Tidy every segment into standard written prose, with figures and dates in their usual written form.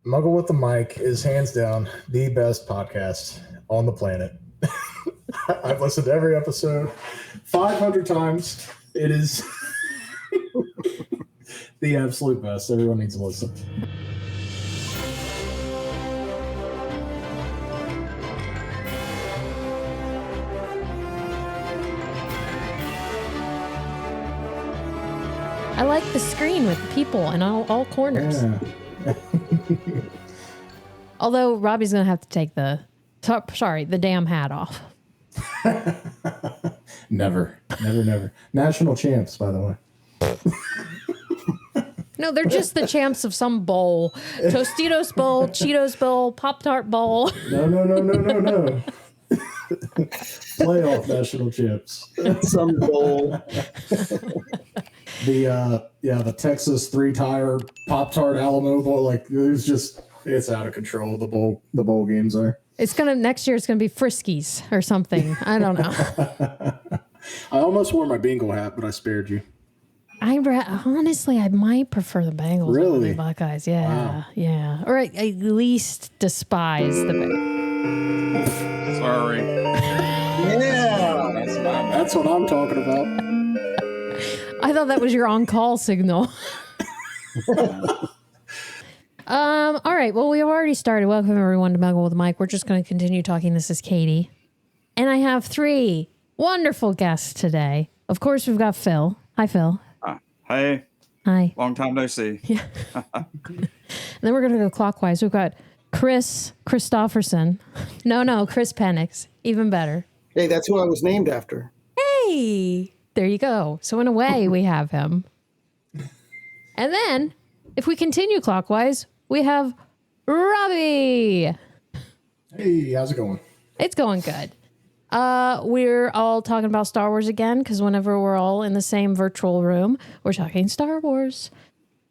Muggle with the Mic is hands down the best podcast on the planet. I've listened to every episode 500 times. It is the absolute best. Everyone needs to listen. I like the screen with people in all corners. Yeah. Although Robbie's going to have to take the damn hat off. Never. National champs, by the way. No, they're just the champs of some bowl. Tostitos bowl, Cheetos bowl, Pop-Tart bowl. No. Playoff national champs. Some bowl. The Texas 3-tire Pop-Tart Alamo Bowl, like it's out of control. The bowl games are. Next year it's gonna be Friskies or something. I don't know. I almost wore my Bengal hat, but I spared you. Honestly, I might prefer the Bengals over Really? the Buckeyes. Yeah, Wow. yeah. Or at least despise the Bengals. Sorry. Yeah. That's what I'm talking about. I thought that was your on-call signal. All right. Well, we have already started. Welcome everyone to Muggle with a Mic. We're just going to continue talking. This is Kaiti, and I have 3 wonderful guests today. Of course, we've got Phil. Hi, Phil. Hey. Hi. Long time no see. Yeah. And then we're going to go clockwise. We've got Chris Christopherson. No, Chris Penix. Even better. Hey, that's who I was named after. Hey, there you go. So in a way, we have him. And then, if we continue clockwise, we have Robbie. Hey, how's it going? It's going good. We're all talking about Star Wars again, because whenever we're all in the same virtual room, we're talking Star Wars.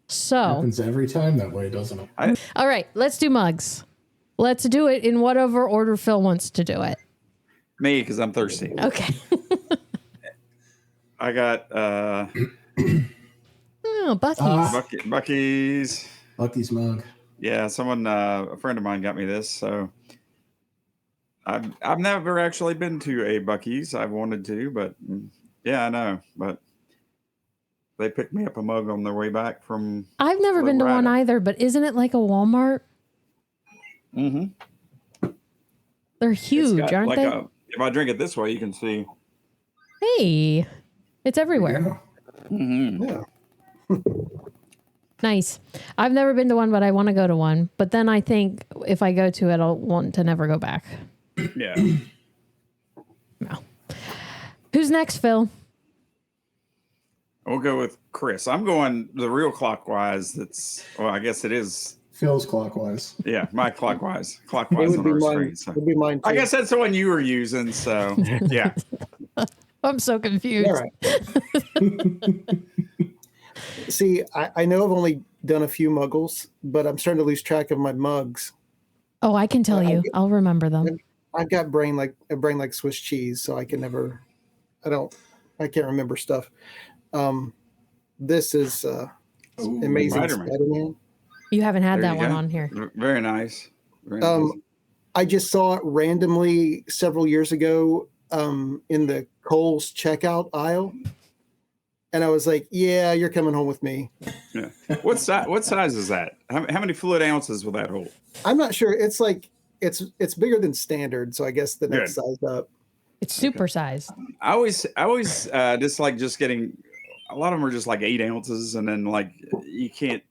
So, Happens every time that way, doesn't it? all right, let's do mugs. Let's do it in whatever order Phil wants to do it. Me, because I'm thirsty. Okay. I got Buc-ee's. Buc-ee's. Lucky's mug. Yeah, a friend of mine got me this. So I've never actually been to a Buc-ee's. I've wanted to, but yeah, I know. But they picked me up a mug on their way back from. I've never been to one either, but isn't it like a Walmart? Mm-hmm. They're huge, aren't they? If I drink it this way, you can see. Hey, it's everywhere. Yeah. Mm-hmm. Yeah. Nice. I've never been to one, but I want to go to one. But then I think if I go to it, I'll want to never go back. Yeah. No. Who's next, Phil? We'll go with Chris. I'm going the real clockwise. I guess it is. Phil's clockwise. Yeah, my clockwise. It Clockwise would on be our mine. screen. So. It would be mine too. I guess that's the one you were using. So, yeah. I'm so confused. All right. See, I know I've only done a few Muggles, but I'm starting to lose track of my mugs. Oh, I can tell you. I'll remember them. I've got a brain like Swiss cheese, so I can't remember stuff. This is Amazing Spider-Man. You haven't had There that you one go. on here. Very nice. Very nice. I just saw it randomly several years ago in the Kohl's checkout aisle. And I was like, yeah, you're coming home with me. Yeah. What size is that? How many fluid ounces will that hold? I'm not sure. It's like it's bigger than standard, so I guess the next size up. It's super sized. I always dislike just getting. A lot of them are just like 8 ounces, and then like you can't,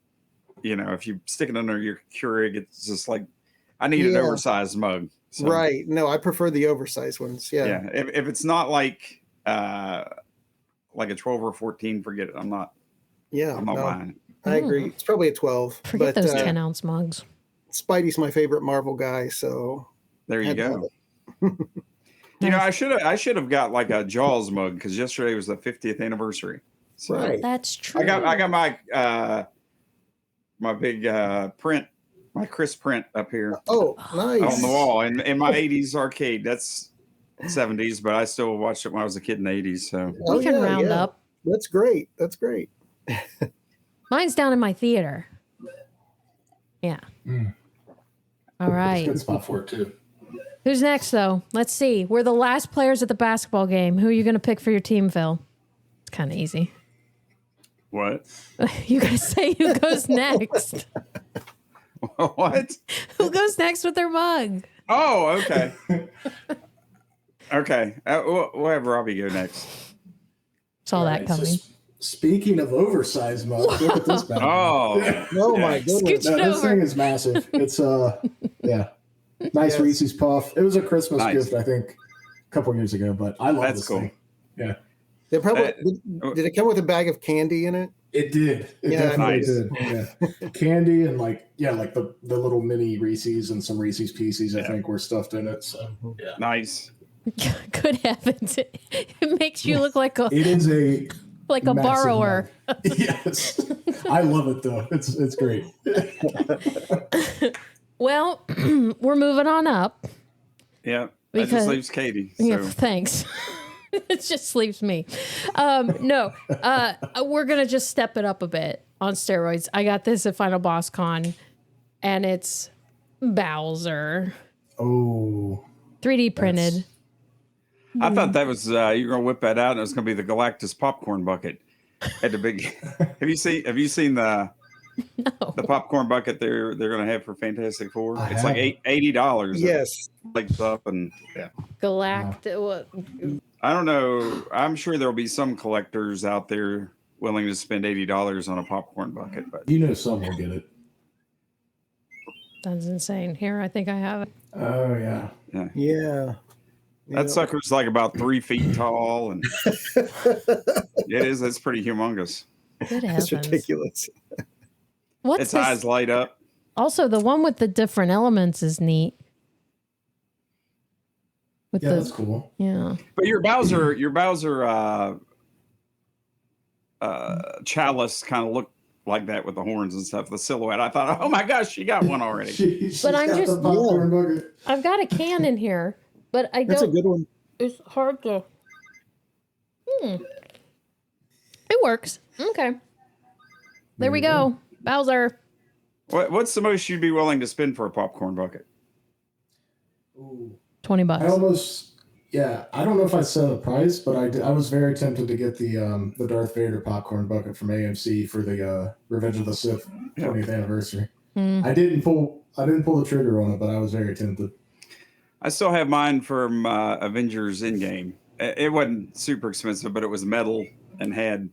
if you stick it under your Keurig, it's just like I need an oversized mug. So, Right. No, I prefer the oversized ones. Yeah. Yeah. If it's not like a 12 or 14, forget it. I'm not buying it. I agree. It's probably a 12. Forget those 10-ounce mugs. Spidey's my favorite Marvel guy, so there you go. I should have got like a Jaws mug because yesterday was the 50th anniversary. So right. That's true. I got my big print, my Chris print up here. Oh, nice. On the wall in my 80s arcade. That's 70s, but I still watched it when I was a kid in the 80s. So we can round up. That's great. That's great. Mine's down in my theater. Yeah. Mm. All right. Good spot for it too. Who's next, though? Let's see. We're the last players at the basketball game. Who are you going to pick for your team, Phil? It's kind of easy. What? You got to say who goes next. What? Who goes next with their mug? Oh, okay. Okay. We'll have Robbie go next. Saw that Right, coming. so speaking of oversized mugs, look at this bag. Oh. Oh my goodness. Scooch it This over. thing is massive. It's yeah, nice Yes. Reese's Puff. It was a Christmas Nice. gift, I think, a couple years ago. But I love That's this cool. thing. Yeah, They probably Uh, did it come with a bag of candy in it? it did. It Yeah, definitely nice. did. Yeah, candy and like the little mini Reese's and some Reese's Pieces I think were stuffed in it. So yeah, Nice. Good heavens. It makes you look like a it is a massive borrower. mug. Yes, I love it though. It's great. Well, we're moving on up. Yeah. That Because- just leaves Katie. So. Yeah, thanks. It just leaves me. No, we're going to just step it up a bit on steroids. I got this at Final Boss Con, and it's Bowser. Oh, 3D printed. I thought that was you were gonna whip that out and it was gonna be the Galactus popcorn bucket at the big. Have you seen the popcorn bucket they're gonna have for Fantastic Four? I It's like haven't. $80. Yes. Lights up and Galactic. I don't know. I'm sure there'll be some collectors out there willing to spend $80 on a popcorn bucket, but you know some will get it. That's insane. Here, I think I have it. Oh yeah. Yeah. that sucker's like about 3 feet tall and it is. It's pretty humongous. Good That's heavens. ridiculous. What's Its this? eyes light up. Also, the one with the different elements is neat. With Yeah, the that's cool. yeah. But your Bowser chalice kind of looked like that with the horns and stuff, the silhouette. I thought, oh my gosh, she got one already. She's But I'm got just- the popcorn bucket. I've got a can in here, but I That's a don't. good one. It's hard to. It works. Okay. There we go. Bowser. What's the most you'd be willing to spend for a popcorn bucket? Ooh. $20. I almost, I don't know if I set a price, but I was very tempted to get the Darth Vader popcorn bucket from AMC for the Revenge of the Sith 20th anniversary. I didn't pull the trigger on it, but I was very tempted. I still have mine from Avengers Endgame. It wasn't super expensive, but it was metal and had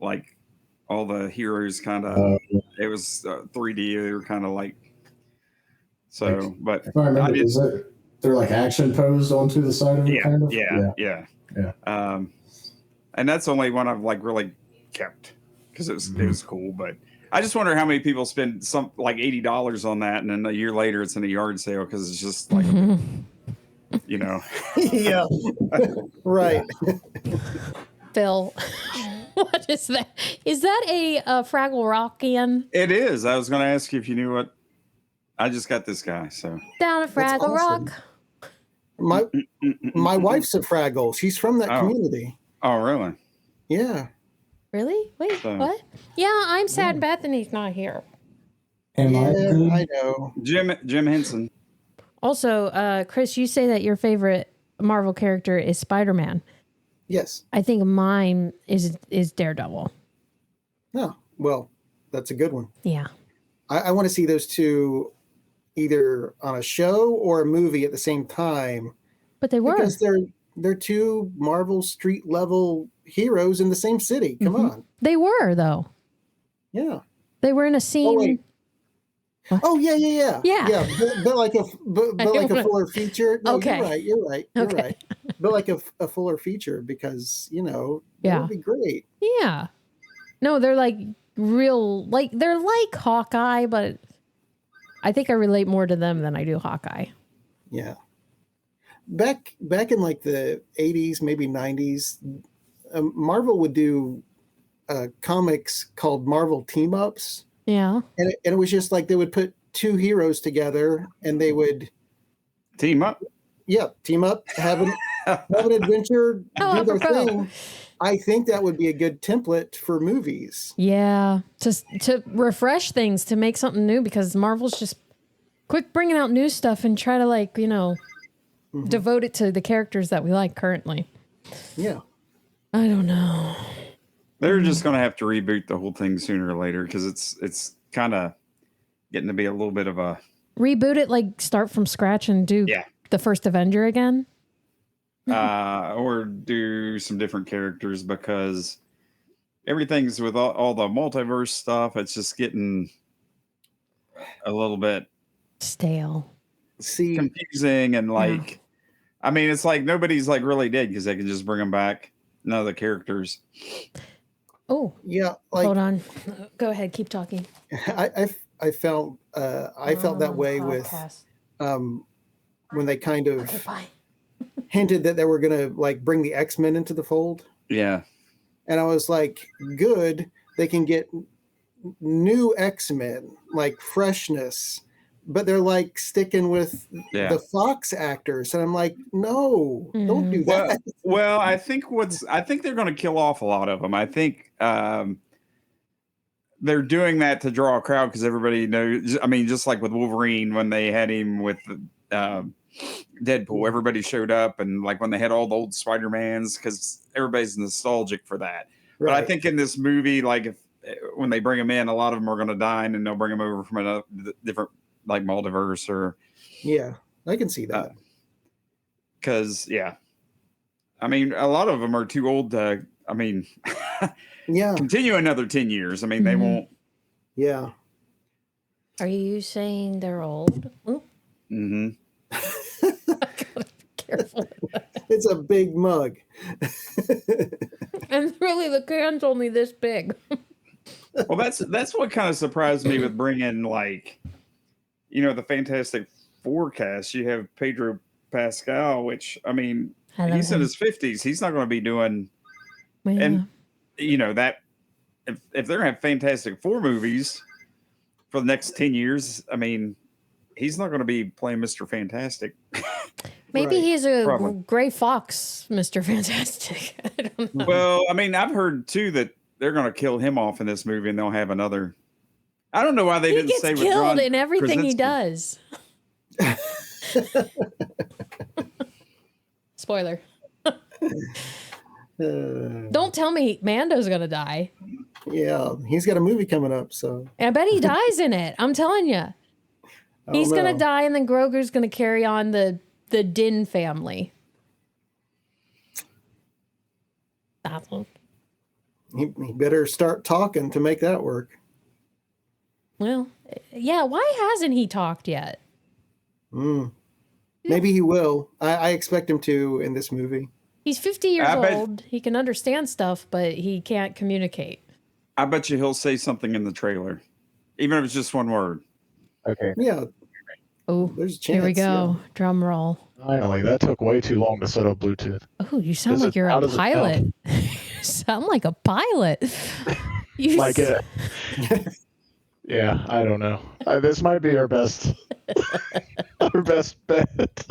like all the heroes kind of. It was 3D. They were kind of like. So, but If I remember, they're like action posed onto the side of it, kind of? Yeah. And that's the only one I've like really kept because it was cool. But I just wonder how many people spend some like $80 on that, and then a year later it's in a yard sale because it's just like, Yeah. Right. Phil. What is that? Is that a Fraggle Rockian? It is. I was going to ask you if you knew what. I just got this guy, so Down at That's Fraggle awesome. Rock? My wife's a Fraggle. She's from that community. Oh, really? Yeah. Really? Wait, So- what? Yeah, I'm sad Bethany's not here. Am I Yeah, good? I know. Jim Henson. Also, Chris, you say that your favorite Marvel character is Spider-Man. Yes. I think mine is Daredevil. No. Well, that's a good one. Yeah. I want to see those two either on a show or a movie at the same time But they were. because they're two Marvel street level heroes in the same city. Come on. They were, though. Yeah. They were in a scene. wait. Oh yeah. Yeah. But like a fuller feature. No, Okay. You're right. Okay. Right. But like a fuller feature because that Yeah. would be great. Yeah. No, they're like real, like they're like Hawkeye, but I think I relate more to them than I do Hawkeye. Yeah. Back in like the 80s, maybe 90s, Marvel would do comics called Marvel Team Ups. Yeah. And it was just like they would put two heroes together and they would Team up. team up, have an adventure, How do their apropos. thing. I think that would be a good template for movies. Yeah, just to refresh things, to make something new, because Marvel's just quick bringing out new stuff and try to devote it to the characters that we like currently. Yeah. I don't know. They're just going to have to reboot the whole thing sooner or later because it's kind of getting to be a little bit of a... Reboot it, like start from scratch and do the first Avenger again? Or do some different characters, because everything's with all the multiverse stuff. It's just getting a little bit stale, confusing, and I mean, it's like nobody's like really dead because they can just bring them back. None of the characters. Oh yeah, hold on. Go ahead, keep talking. I felt that way with when they kind of hinted that they were gonna like bring the X-Men into the fold. Yeah, and I was like, good. They can get new X-Men, like freshness, but they're like sticking with the Fox actors, and I'm like, no, don't do that. Well, I think they're going to kill off a lot of them. I think they're doing that to draw a crowd because everybody knows. I mean, just like with Wolverine when they had him with Deadpool, everybody showed up, and like when they had all the old Spider-Mans, because everybody's nostalgic for that. Right. But I think in this movie, like when they bring them in, a lot of them are going to die, and they'll bring them over from a different like multiverse or. Yeah, I can see that. Because I mean, a lot of them are too old to. I mean, continue another 10 years. I mean, they won't. Yeah. Are you saying they're old? Mm-hmm. Gotta be careful. It's a big mug. And really, the can's only this big. Well, that's what kind of surprised me with bringing like, the Fantastic Four cast. You have Pedro Pascal, which I mean, he's in his 50s. He's not going to be doing, and that if they're gonna have Fantastic Four movies for the next 10 years, I mean, he's not going to be playing Mr. Fantastic. Maybe he's a Gray Fox, Mr. Fantastic. I don't know. Well, I mean, I've heard too that they're going to kill him off in this movie, and they'll have another. I don't know why they didn't say. He gets killed in everything he does. Spoiler. Don't tell me Mando's going to die. Yeah, he's got a movie coming up, so. I bet he dies in it. I'm telling you. He's going to die, and then Grogu's going to carry on the Din family. That's one. He better start talking to make that work. Well, yeah. Why hasn't he talked yet? Maybe he will. I expect him to in this movie. He's 50 years old. He can understand stuff, but he can't communicate. I bet you he'll say something in the trailer, even if it's just one word. Okay. Yeah. Oh, there's a chance. Here we go. Yeah. Drum roll. Finally, that took way too long to set up Bluetooth. Oh, you sound like you're a pilot. You sound like a pilot. Like it. Yeah, I don't know. This might be our best bet.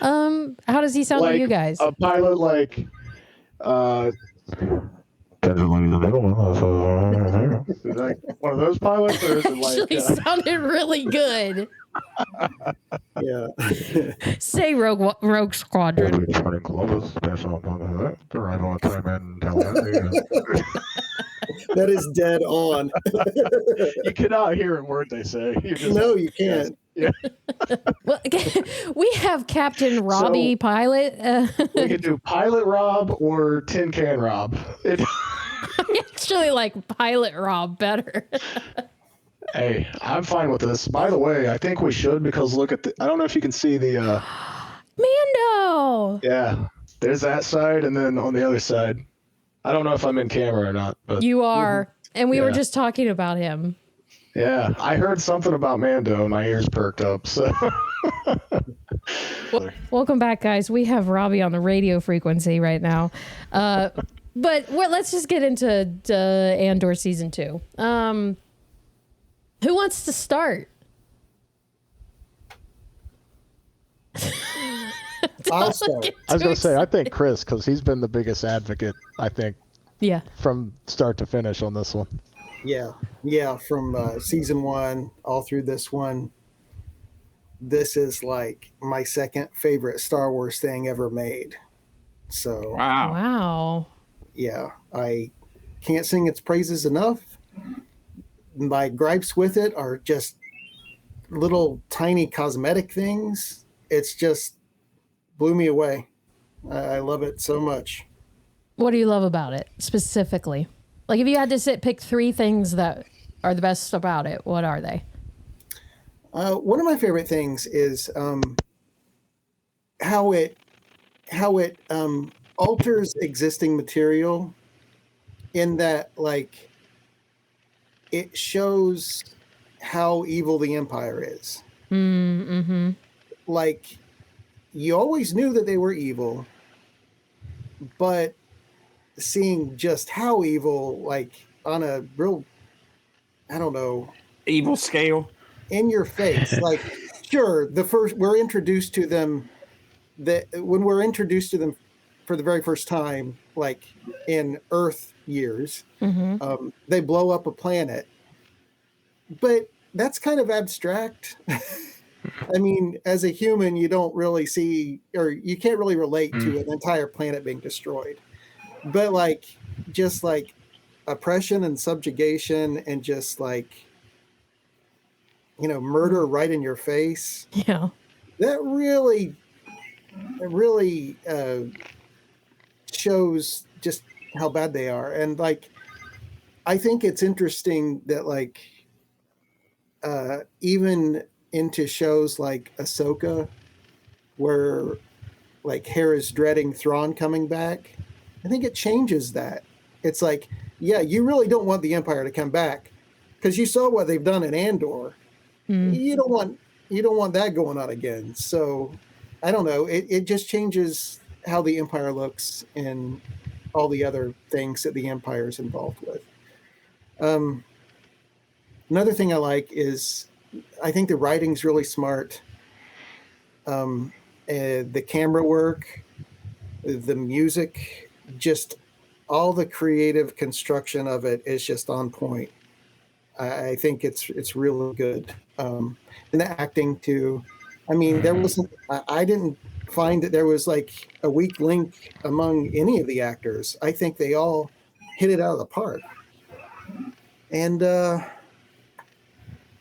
How does he sound to you guys? A pilot like like one of those pilots, or is it like actually sounded really good. Yeah. Say Rogue Squadron. That is dead on. You cannot hear a word they say. You can't. Yeah. Well, we have Captain Robbie Pilot. We could do Pilot Rob or Tin Can Rob. I actually like Pilot Rob better. Hey, I'm fine with this. By the way, I think we should, because look at I don't know if you can see the Mando. Yeah, there's that side, and then on the other side, I don't know if I'm in camera or not, but you are, and we were just talking about him. Yeah, I heard something about Mando, and my ears perked up. So, welcome back, guys. We have Robbie on the radio frequency right now, but let's just get into Andor season 2. Who wants to start? I'll start. I was gonna say, I think Kris, because he's been the biggest advocate, I think, Yeah. from start to finish on this one. Yeah, from season 1 all through this one. This is like my second favorite Star Wars thing ever made. So Wow. yeah, I can't sing its praises enough. My gripes with it are just little tiny cosmetic things. It's just blew me away. I love it so much. What do you love about it specifically? Like, if you had to pick 3 things that are the best about it, what are they? One of my favorite things is how it alters existing material, in that, like, it shows how evil the Empire is. Mm-hmm. Like, you always knew that they were evil, but seeing just how evil, like, on a real, I don't know, evil scale in your face. Like, sure, we're introduced to them, when we're introduced to them for the very first time, like in Earth years, they blow up a planet, but that's kind of abstract. I mean, as a human, you don't really see, or you can't really relate to an entire planet being destroyed. But like, just like oppression and subjugation and just like, murder right in your face. Yeah. That really shows just how bad they are. And like, I think it's interesting that like, even into shows like Ahsoka, where like Hera's dreading Thrawn coming back, I think it changes that. It's like, yeah, you really don't want the Empire to come back, because you saw what they've done in Andor. You don't want that going on again. So I don't know. It just changes how the Empire looks and all the other things that the Empire is involved with. Another thing I like is, I think the writing's really smart. The camera work, the music, just all the creative construction of it is just on point. I think it's really good. And the acting too. I mean, I didn't find that there was like a weak link among any of the actors. I think they all hit it out of the park. And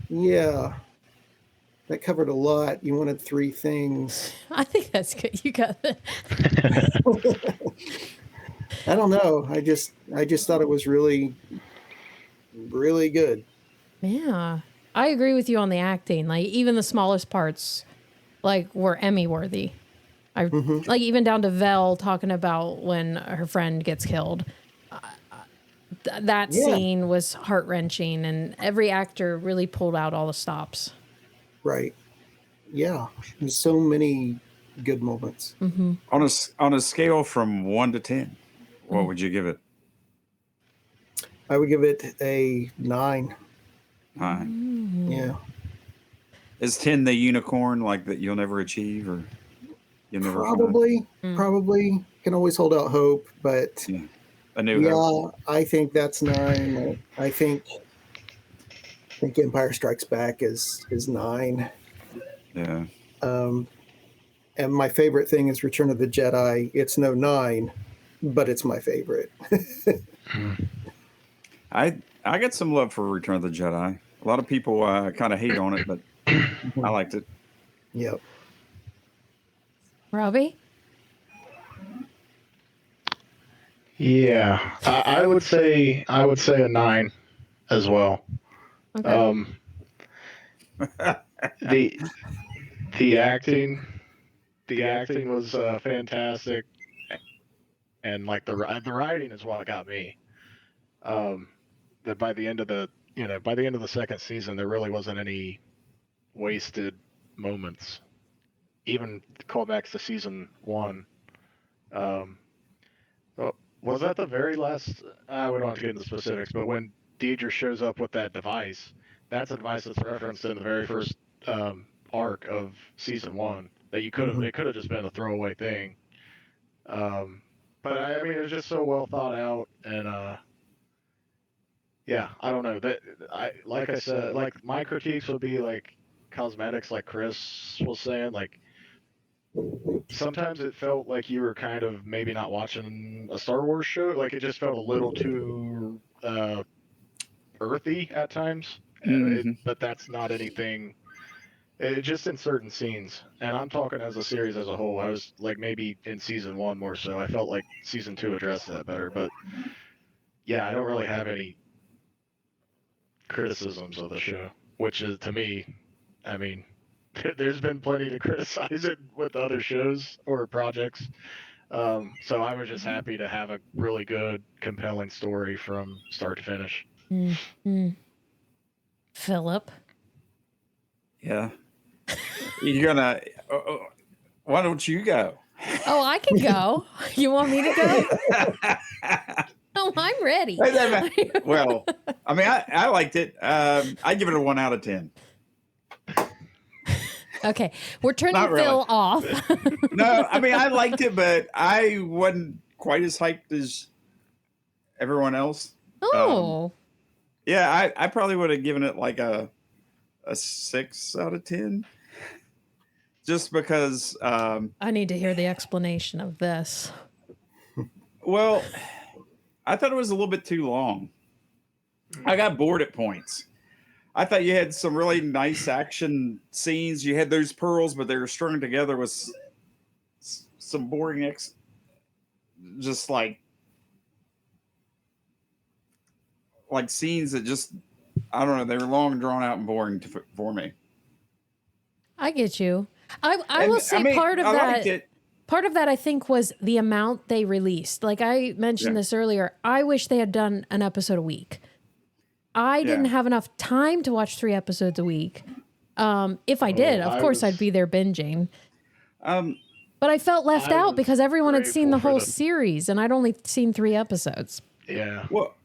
yeah, that covered a lot. You wanted 3 things. I think that's good. You got it. I don't know. I just thought it was really, really good. Yeah. I agree with you on the acting. Like, even the smallest parts, like, were Emmy worthy. Like, even down to Vel talking about when her friend gets killed. That scene was heart-wrenching, and every actor really pulled out all the stops. Right. Yeah. There's so many good moments. on a scale from 1 to 10. What would you give it? I would give it a 9. 9. Yeah. Is 10 the unicorn, like that you'll never achieve, or you'll never Probably can always hold out hope, but a new hope? I think that's 9. I think Empire Strikes Back is 9. Yeah. And my favorite thing is Return of the Jedi. It's no 9, but it's my favorite. I get some love for Return of the Jedi. A lot of people kind of hate on it, but I liked it. Yep. Robbie? Yeah, I would say a 9 as well. Okay. The acting was fantastic, and like the writing is what got me. That by the end of the second season, there really wasn't any wasted moments. Even callbacks to season 1. Was that the very last? I don't have to get into specifics, but when Deidre shows up with that device, that's a device that's referenced in the very first arc of season 1. that you could have. It could have just been a throwaway thing. But I mean, it was just so well thought out, and yeah, I don't know. Like I said, like my critiques would be like cosmetics, like Kris was saying. Like sometimes it felt like you were kind of maybe not watching a Star Wars show. Like it just felt a little too earthy at times. But that's not anything. Just in certain scenes, and I'm talking as a series as a whole. I was like maybe in season 1 more so. I felt like season 2 addressed that better, but yeah, I don't really have any criticisms of the show, which is to me, I mean, there's been plenty to criticize it with other shows or projects. So I was just happy to have a really good, compelling story from start to finish. Philip. Yeah. You're gonna. Why don't you go? Oh, I can go. You want me to go? Oh, I'm ready. Well, I mean, I liked it. I give it a 1 out of 10. Okay, we're turning Not really. Phil off. No, I mean, I liked it, but I wasn't quite as hyped as everyone else. Oh. Yeah, I probably would have given it like a 6 out of 10. Just because I need to hear the explanation of this. Well, I thought it was a little bit too long. I got bored at points. I thought you had some really nice action scenes. You had those pearls, but they were strung together with some boring just like scenes that just, I don't know, they were long, drawn out, and boring for me. I get you. I will say part of that I think was the amount they released. Like I mentioned this earlier, I wish they had done an episode a week. I didn't have enough time to watch 3 episodes a week. If I did, of course I'd be there binging. But I felt left out because everyone had seen the whole series and I'd only seen 3 episodes. Yeah. Well,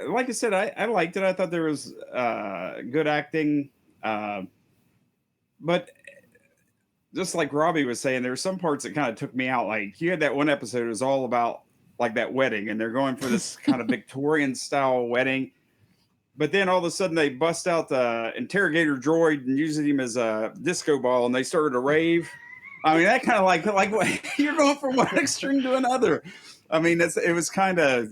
like I said, I liked it. I thought there was good acting. But just like Robbie was saying, there were some parts that kind of took me out. Like you had that one episode, it was all about like that wedding, and they're going for this kind of Victorian style wedding. But then all of a sudden they bust out the interrogator droid and using him as a disco ball, and they started to rave. I mean, that kind of like you're going from one extreme to another. I mean, it was kind of.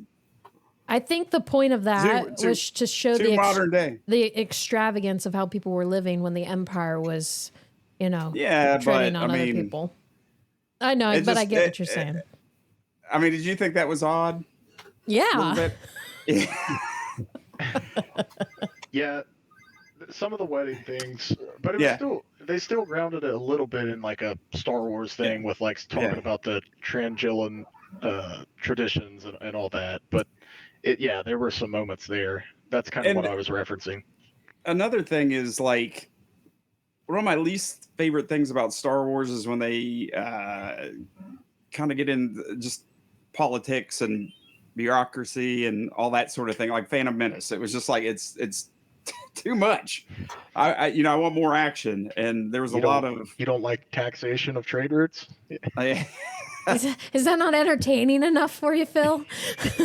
I think the point of that was to show the modern day, the extravagance of how people were living when the Empire was, treading on other people. I know, but I get what you're saying. I mean, did you think that was odd? Yeah. Yeah, some of the wedding things, but it was they still grounded it a little bit in like a Star Wars thing with like talking about the Trangillan traditions and all that. But there were some moments there. That's kind of what I was referencing. Another thing is like one of my least favorite things about Star Wars is when they kind of get in just politics and bureaucracy and all that sort of thing, like Phantom Menace. It was just like it's too much. I want more action, and there was a lot of. You don't like taxation of trade routes? Is that not entertaining enough for you, Phil?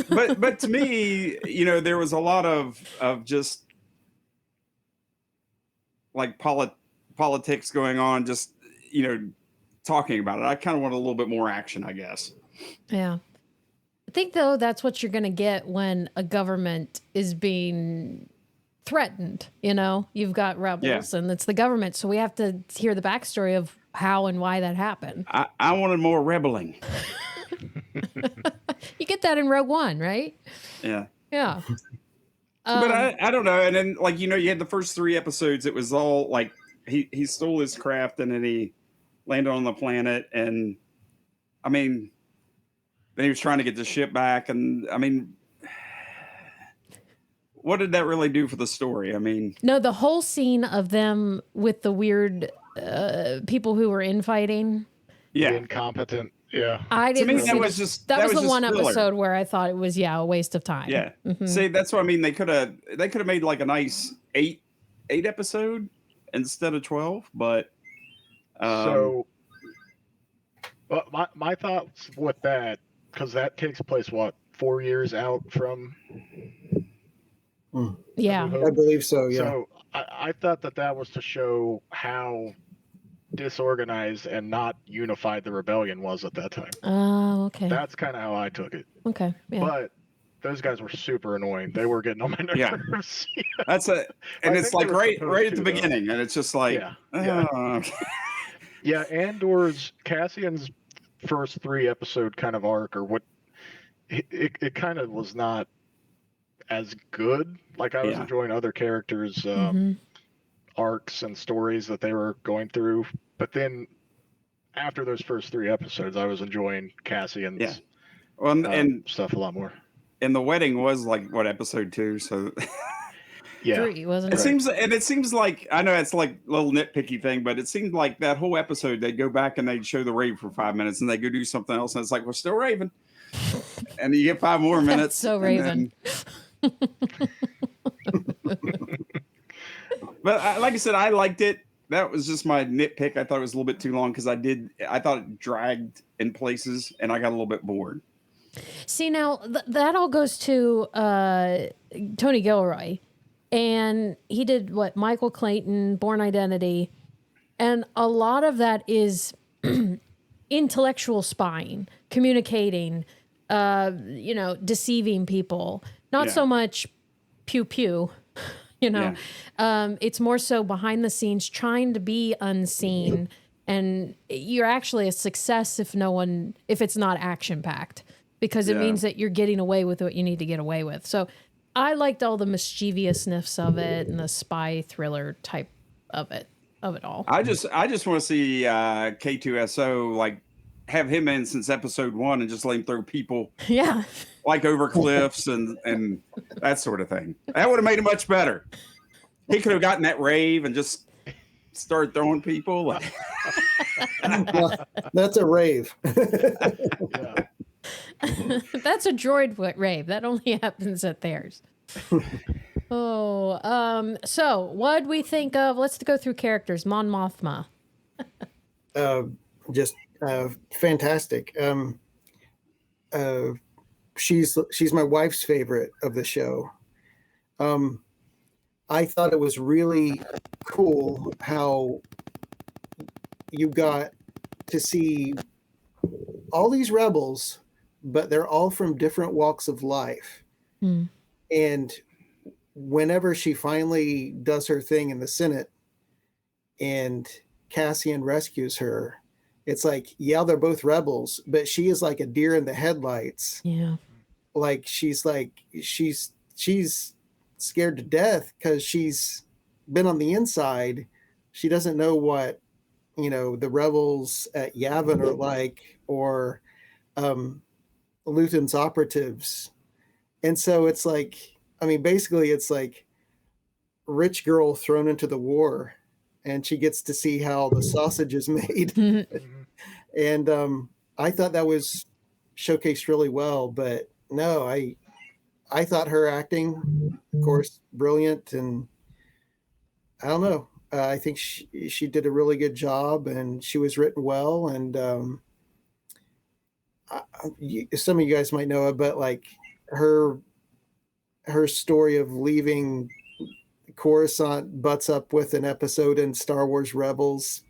but to me, there was a lot of just like politics going on, just talking about it. I kind of want a little bit more action, I guess. Yeah. I think, though, that's what you're going to get when a government is being threatened. You've got rebels and it's the government. So we have to hear the backstory of how and why that happened. I wanted more rebelling. You get that in Rogue One, right? Yeah. Yeah. But I don't know. And then, like, you had the first 3 episodes. It was all like he stole his craft and then he landed on the planet. And I mean, then he was trying to get the ship back. And I mean, what did that really do for the story? I mean, no, the whole scene of them with the weird people who were infighting. Yeah. Incompetent. Yeah. I didn't. To me, that was just the one filler. Episode where I thought it was a waste of time. Yeah. Mm-hmm. See, that's what I mean. They could have made like a nice 8 episode instead of 12, but so Well, my thoughts with that, because that takes place, what, 4 years out from Yeah. I believe so, yeah. So I thought that was to show how disorganized and not unified the rebellion was at that time. Oh, okay. That's kind of how I took it. Okay, yeah. But those guys were super annoying. They were getting on my nerves. Yeah. That's it. And it's like right at the beginning. And it's just like, okay. Yeah, Andor's, Cassian's first 3 episode kind of arc, or what, it kind of was not as good. Like I was enjoying other characters' arcs and stories that they were going through. But then after those first 3 episodes, I was enjoying Cassian's and stuff a lot more. And the wedding was like, what, episode 2? So... Yeah, 3, wasn't it? It seems like, I know it's like a little nitpicky thing, but it seemed like that whole episode they'd go back and they'd show the rave for 5 minutes and they go do something else, and it's like, we're still raving, and you get 5 more minutes. That's so Raven. But like I said, I liked it. That was just my nitpick. I thought it was a little bit too long because I thought it dragged in places, and I got a little bit bored. See, now that all goes to Tony Gilroy. And he did what? Michael Clayton, Bourne Identity. And a lot of that is intellectual spying, communicating, deceiving people. Not so much pew pew, It's more so behind the scenes, trying to be unseen. And you're actually a success if it's not action packed, because it means that you're getting away with what you need to get away with. So I liked all the mischievousness of it and the spy thriller type of it all. I just want to see K2SO like have him in since episode 1 and just let him throw people like over cliffs and that sort of thing. That would have made it much better. He could have gotten that rave and just started throwing people. That's a rave. That's a droid rave. That only happens at theirs. So what'd we think of? Let's go through characters. Mon Mothma. Just fantastic. She's my wife's favorite of the show. I thought it was really cool how you got to see all these rebels, but they're all from different walks of life. And whenever she finally does her thing in the Senate and Cassian rescues her, it's like, they're both rebels, but she is like a deer in the headlights. Yeah. Like she's scared to death because she's been on the inside. She doesn't know what, the rebels at Yavin are like, or Luthen's operatives. And so it's like, basically it's like rich girl thrown into the war, and she gets to see how the sausage is made. And I thought that was showcased really well, but no, I thought her acting, of course, brilliant. And I don't know. I think she did a really good job, and she was written well. And some of you guys might know it, but like her story of leaving Coruscant butts up with an episode in Star Wars Rebels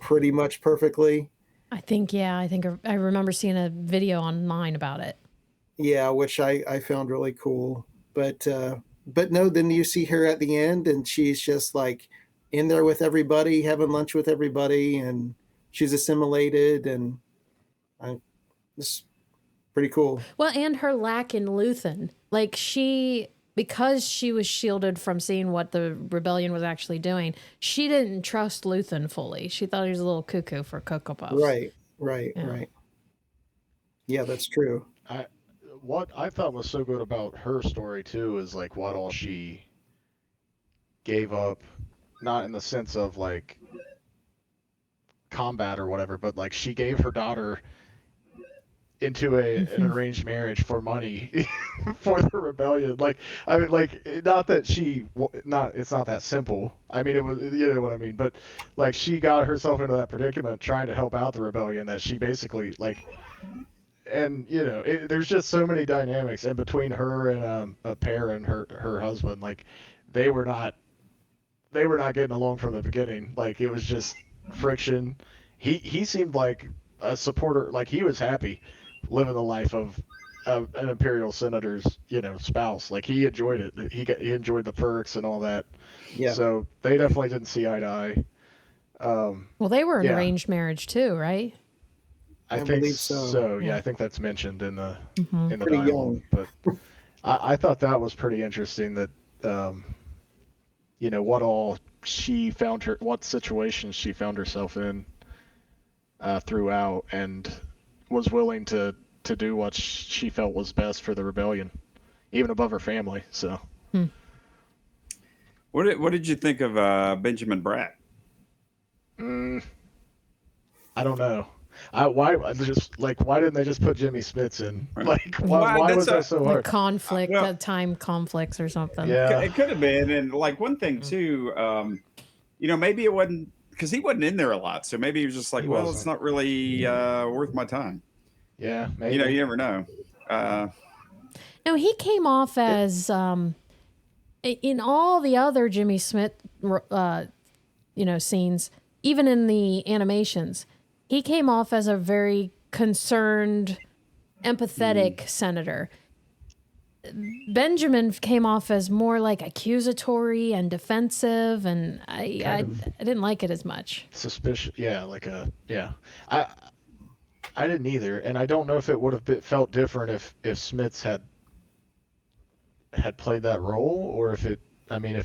pretty much perfectly. I think I remember seeing a video online about it. Yeah, which I found really cool. But no, then you see her at the end, and she's just like in there with everybody, having lunch with everybody, and she's assimilated, and it's pretty cool. Well, and her lack in Luthen, like because she was shielded from seeing what the rebellion was actually doing, she didn't trust Luthen fully. She thought he was a little cuckoo for Cocoa Puffs. Right. Yeah, that's true. What I thought was so good about her story too is like what all she gave up, not in the sense of like combat or whatever, but like she gave her daughter into an arranged marriage for money for the rebellion. Like, I mean, like, not that it's not that simple. I mean, it was, you know what I mean? But like, she got herself into that predicament trying to help out the rebellion that she basically like, and you know, there's just so many dynamics in between her and a pair and her husband. Like, they were not getting along from the beginning. Like, it was just friction. He seemed like a supporter, like he was happy living the life of an imperial senator's, you know, spouse. Like, he enjoyed it. He enjoyed the perks and all that. Yeah. So they definitely didn't see eye to eye. Well, they were an arranged marriage too, right? I think so. Yeah, I think that's mentioned in the Pretty dialogue. young. But I thought that was pretty interesting that you know, what situations she found herself in throughout, and was willing to do what she felt was best for the rebellion, even above her family. So, what did you think of Benjamin Bratt? I don't know. Why didn't they just put Jimmy Smits in? Like, why was that so hard? Conflict, time conflicts or something. Yeah, it could have been. And like one thing too, you know, maybe it wasn't because he wasn't in there a lot, so maybe he was just like, well, it's not really worth my time. Yeah, maybe. You know, you never know. No, he came off as in all the other Jimmy Smith, you know, scenes, even in the animations, he came off as a very concerned, empathetic senator. Benjamin came off as more like accusatory and defensive, and I didn't like it as much. Suspicious, yeah, I didn't either, and I don't know if it would have felt different if Smits had played that role, or if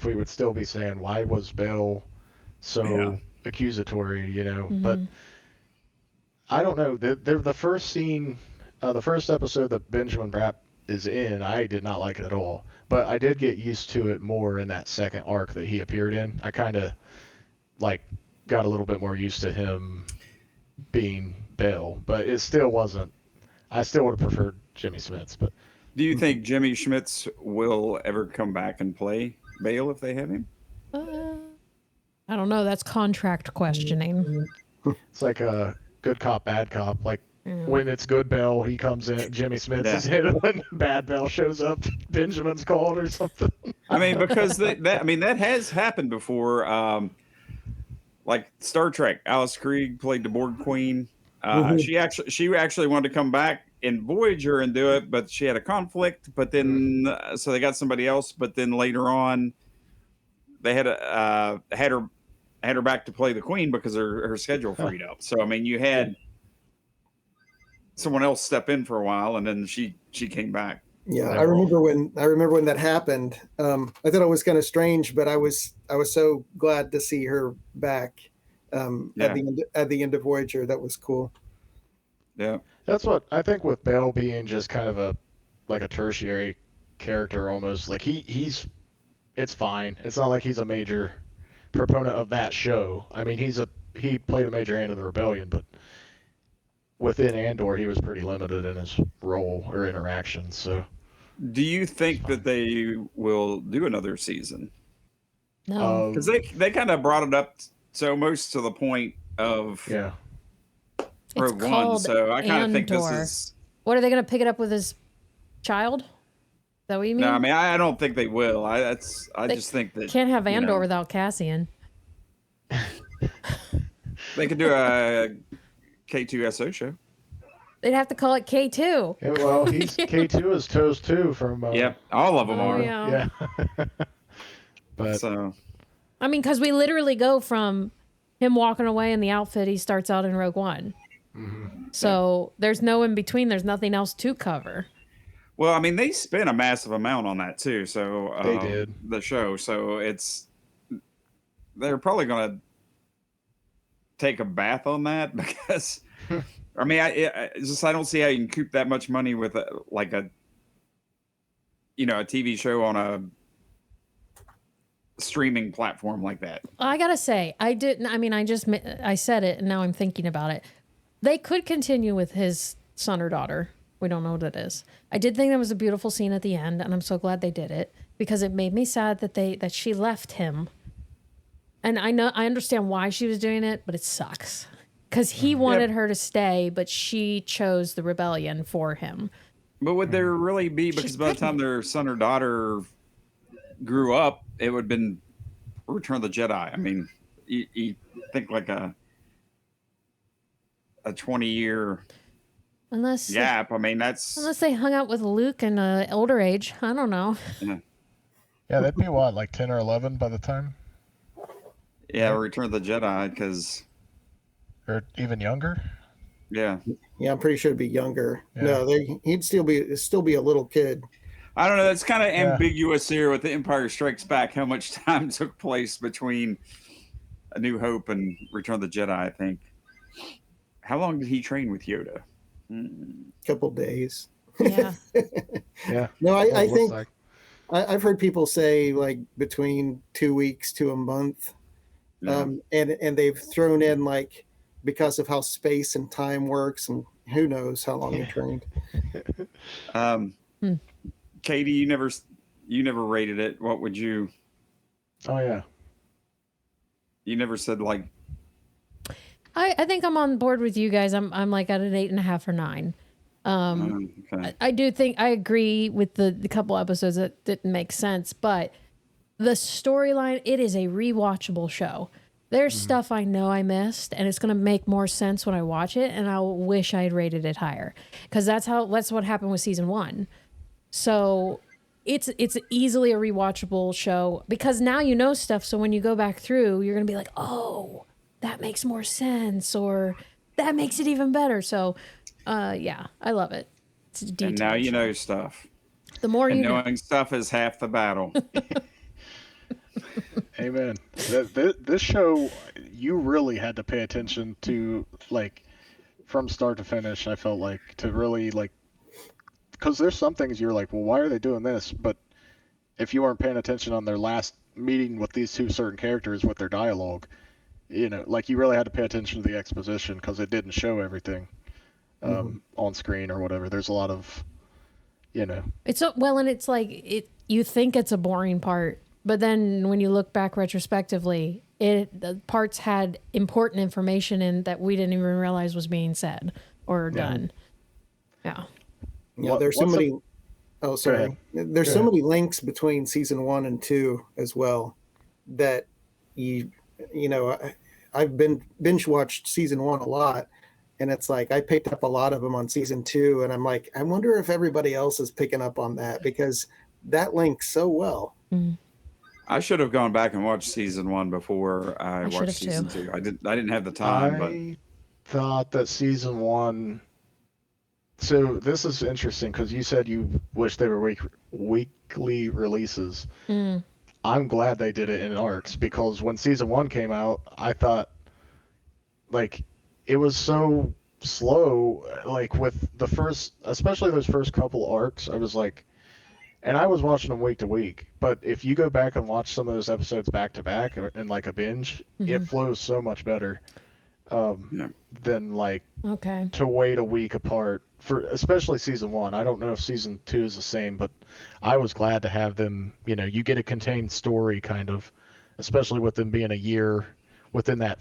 we would still be saying, why was Bell so accusatory, you know? But I don't know. The first scene, the first episode that Benjamin Bratt is in, I did not like it at all. But I did get used to it more in that second arc that he appeared in. I kind of got a little bit more used to him being Bell, but it still wasn't. I still would have preferred Jimmy Smits. But do you think Jimmy Schmitz will ever come back and play Bale if they have him? I don't know. That's contract questioning. It's like a good cop, bad cop. Like, when it's good Bell, he comes in, Jimmy Smits is hit, and when bad Bell shows up, Benjamin's called or something. I mean, because that has happened before. Like Star Trek, Alice Krige played the Borg Queen. She actually wanted to come back in Voyager and do it, but she had a conflict. But then, so they got somebody else. But then later on, they had her back to play the Queen because her schedule freed up. So I mean, you had someone else step in for a while, and then she came back. Yeah, I remember when that happened. I thought it was kind of strange, but I was so glad to see her back at the end of Voyager. That was cool. Yeah, that's what I think with Bell being just kind of a tertiary character almost. Like he's it's fine. It's not like he's a major proponent of that show. I mean, he played a major hand in the rebellion, but within Andor, he was pretty limited in his role or interactions. So, do you think that they will do another season? No, because they kind of brought it up so most to the point of Rogue One. So I kind of think this is. What are they going to pick it up with his child? Is that what you mean? No, I mean I don't think they will. I just think that can't have Andor without Cassian. They could do a K2SO show. They'd have to call it K2. Yeah, well, K2 is Toes 2 from. Yep, all of them are. Yeah. But so, I mean, because we literally go from him walking away in the outfit he starts out in Rogue One. So there's no in between. There's nothing else to cover. Well, I mean, they spent a massive amount on that too. So they did the show. So they're probably going to take a bath on that because, I mean, I don't see how you can coop that much money with a TV show on a streaming platform like that. I gotta say, I said it and now I'm thinking about it. They could continue with his son or daughter. We don't know what it is. I did think that was a beautiful scene at the end, and I'm so glad they did it because it made me sad that she left him. And I understand why she was doing it, but it sucks because he wanted her to stay, but she chose the rebellion for him. But would there really be, because by the time their son or daughter grew up, it would have been Return of the Jedi. I mean, you think like a 20-year gap. I mean, unless they hung out with Luke in an older age. I don't know. Yeah, that'd be what, like 10 or 11 by the time? Yeah, Return of the Jedi, because... Or even younger? Yeah. Yeah, I'm pretty sure it'd be younger. Yeah. No, he'd still be a little kid. I don't know. That's kind of ambiguous here with The Empire Strikes Back, how much time took place between A New Hope and Return of the Jedi, I think. How long did he train with Yoda? Couple days. Yeah. Yeah. No, I think I've heard people say like between 2 weeks to a month. Yeah. And they've thrown in like because of how space and time works, and who knows how long he trained. Katie, you never rated it. What would you? Oh yeah. You never said like. I think I'm on board with you guys. I'm like at an 8.5 or 9. Okay. I do think I agree with the couple episodes that didn't make sense, but the storyline, it is a rewatchable show. There's stuff I know I missed, and it's going to make more sense when I watch it, and I wish I had rated it higher because that's what happened with season 1. So it's easily a rewatchable show because now you know stuff. So when you go back through, you're going to be like, oh, that makes more sense, or that makes it even better. So, yeah, I love it. It's a detailed And now you show. know stuff. The more and you know. knowing stuff is half the battle. Amen. This show, you really had to pay attention to, like, from start to finish. I felt like to really like, because there's some things you're like, well, why are they doing this? But if you weren't paying attention on their last meeting with these two certain characters with their dialogue, you know, like you really had to pay attention to the exposition because it didn't show everything on screen or whatever. There's a lot of, you know. It's and it's like you think it's a boring part, but then when you look back retrospectively, the parts had important information in that we didn't even realize was being said or done. Yeah. Yeah, there's so many. Oh, sorry. There's so many links between season 1 and 2 as well that you know, I've been binge watched season 1 a lot, and it's like I picked up a lot of them on season 2, and I'm like, I wonder if everybody else is picking up on that because that links so well. I should have gone back and watched season 1 before I watched season 2. I didn't have the time. I thought that season 1. So this is interesting because you said you wish they were weekly releases. I'm glad they did it in arcs because when season 1 came out, I thought like it was so slow. Like with the first, especially those first couple arcs, I was like, and I was watching them week to week. But if you go back and watch some of those episodes back to back in like a binge, it flows so much better than like to wait a week apart for especially season 1. I don't know if season 2 is the same, but I was glad to have them, you know, you get a contained story kind of, especially with them being a year within that,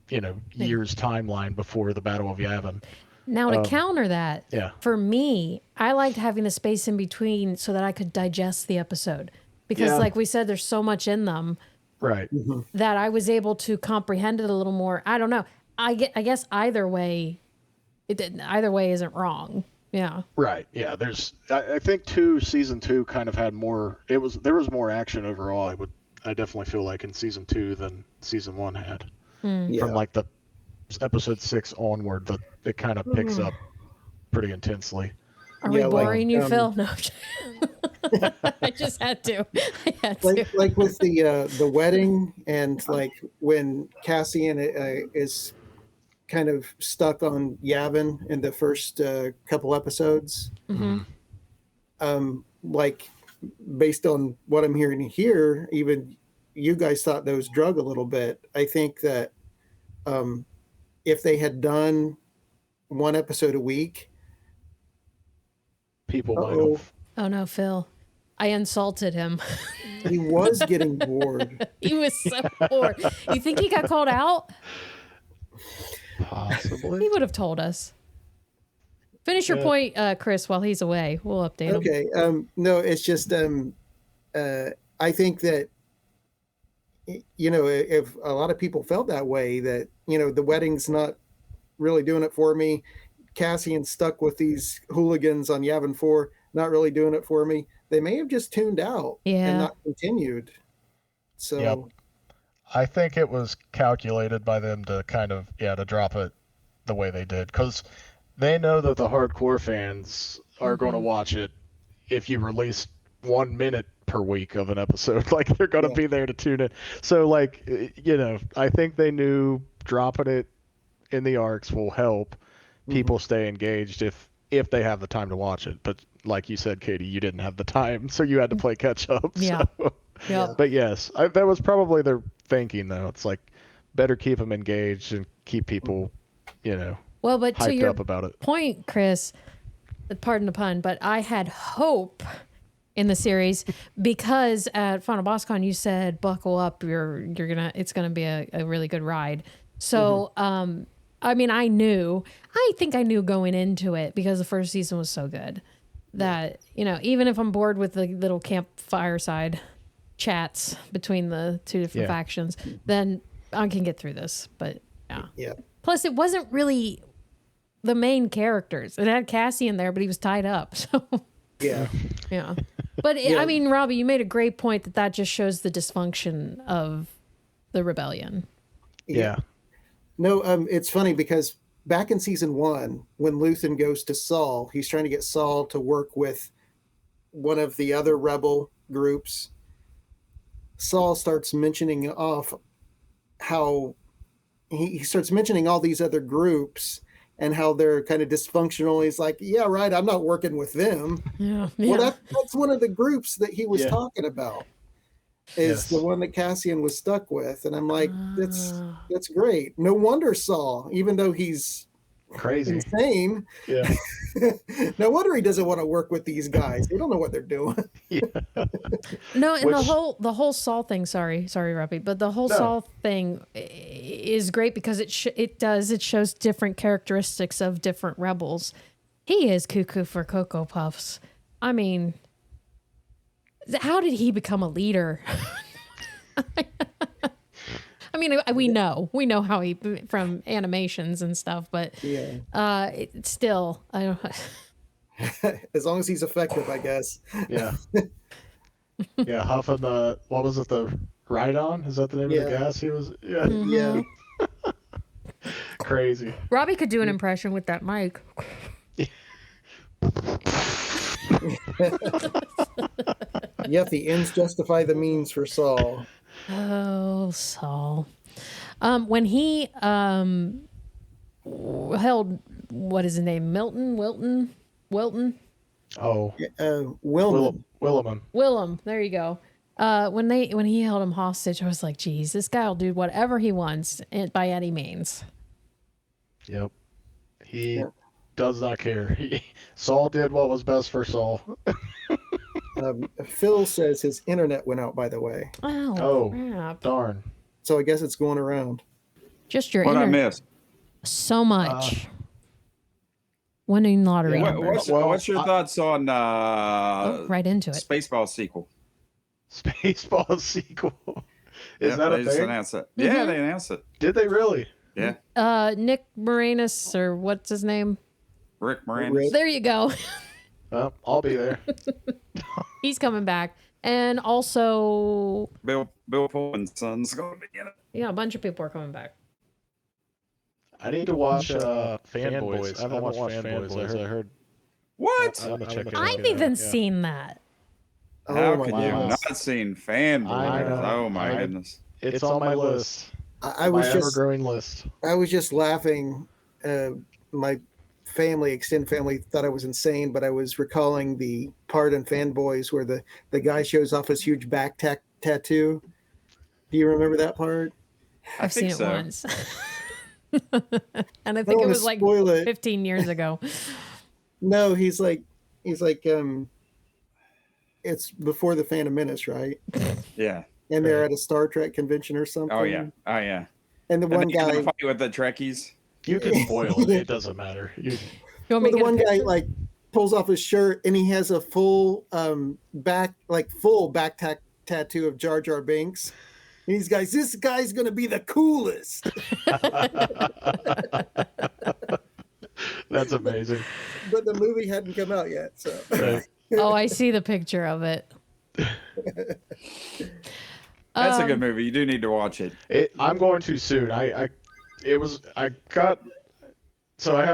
you know, year's timeline before the Battle of Yavin. Now to counter that, for me, I liked having a space in between so that I could digest the episode because like we said, there's so much in them that I was able to comprehend it a little more. I don't know. I guess either way isn't wrong. Yeah. Right. Yeah. I think season 2 kind of had more. There was more action overall. I definitely feel like in season 2 than season 1 had. From like the episode 6 onward, that it kind of picks up pretty intensely. Are we boring you, Phil? No. I just had to. Like with the wedding and like when Cassian is kind of stuck on Yavin in the first couple episodes. Like based on what I'm hearing here, even you guys thought those drug a little bit. I think that if they had done one episode a week, people might Uh-oh. have. Oh no, Phil. I insulted him. He was getting bored. He was so bored. You think he got called out? Possibly. He would have told us. Finish your point, Kris, while he's away. We'll update him. Okay. No, it's just I think that if a lot of people felt that way, that the wedding's not really doing it for me. Cassian's stuck with these hooligans on Yavin 4, not really doing it for me. They may have just tuned out and not continued. So yep. I think it was calculated by them to kind of to drop it the way they did, because they know that the hardcore fans are going to watch it if you release 1 minute per week of an episode. Like, they're going to be there to tune in. So, like, I think they knew dropping it in the arcs will help people stay engaged if they have the time to watch it. But like you said, Katie, you didn't have the time, so you had to play catch up. Yeah. So. Yep. But yes, that was probably their thinking, though. It's like, better keep them engaged and keep people, well, but to hyped your up about it. point, Kris, pardon the pun, but I had hope in the series because at Final Boss Con you said, buckle up, it's gonna be a really good ride. So I mean, I think I knew going into it, because the first season was so good that, even if I'm bored with the little campfireside chats between the two different factions, then I can get through this. But yeah. Plus, it wasn't really the main characters. It had Cassian there, but he was tied up. So yeah. But I mean, Robbie, you made a great point that just shows the dysfunction of the rebellion. Yeah. No, it's funny because back in season 1, when Luthen goes to Saul, he's trying to get Saul to work with one of the other rebel groups. Saul starts mentioning off how he starts mentioning all these other groups and how they're kind of dysfunctional. He's like, yeah, right, I'm not working with them. Yeah. Well, that's one of the groups that he was talking about. Is the one that Cassian was stuck with. And I'm like, that's great. No wonder Saul, even though he's crazy insane, no wonder he doesn't want to work with these guys. They don't know what they're doing. No, and the whole Saul thing, sorry Robbie, but the whole Saul thing is great because it shows different characteristics of different rebels. He is cuckoo for Cocoa Puffs. I mean, how did he become a leader? I mean, we know how he, from animations and stuff, but it's still, I don't. As long as he's effective, I guess. Yeah. Yeah, huffing the, what was it, the Rhydon? Is that the name of the gas he was? Yeah. Yeah. Crazy. Robbie could do an impression with that mic. Yep, the ends justify the means for Saul. Oh, Saul. When he held, what is his name? Wilton? Oh. Willem. There you go. When he held him hostage, I was like, geez, this guy will do whatever he wants by any means. Yep. He does not care. Saul did what was best for Saul. Phil says his internet went out, by the way. Oh, crap. Darn. So I guess it's going around. Just your what internet. I missed. So much. Winning lottery numbers. What's your thoughts on right into it. Spaceball sequel? Spaceball sequel. Is that a thing? Announced it. Mm-hmm. Yeah, they announced it. Did they really? Yeah. Nick Moranis, or what's his name? Rick Moranis. There you go. Well, I'll be there. He's coming back. And also Bill Pullman's son's going to be in it. Yeah, a bunch of people are coming back. I need to watch Fanboys. I haven't watched Fanboys. I heard. What? I haven't seen that. How can you not seen Fanboys? Oh my goodness! It's on my list. I was just ever-growing list. I was just laughing. My extended family thought I was insane, but I was recalling the part in Fanboys where the guy shows off his huge back tattoo. Do you remember that part? I've seen it once. And I think it was like 15 years ago. No, he's like, he's like, it's before the Phantom Menace, right? Yeah. And they're at a Star Trek convention or something. Oh yeah. Oh yeah. And the one guy fight with the Trekkies. You can spoil it. It doesn't matter. Well, the one guy like pulls off his shirt and he has a full back tattoo of Jar Jar Binks. And he's guys, this guy's gonna be the coolest. That's amazing. But the movie hadn't come out yet, so. Right. Oh, I see the picture of it. That's a good movie. You do need to watch it. I'm going too soon. I have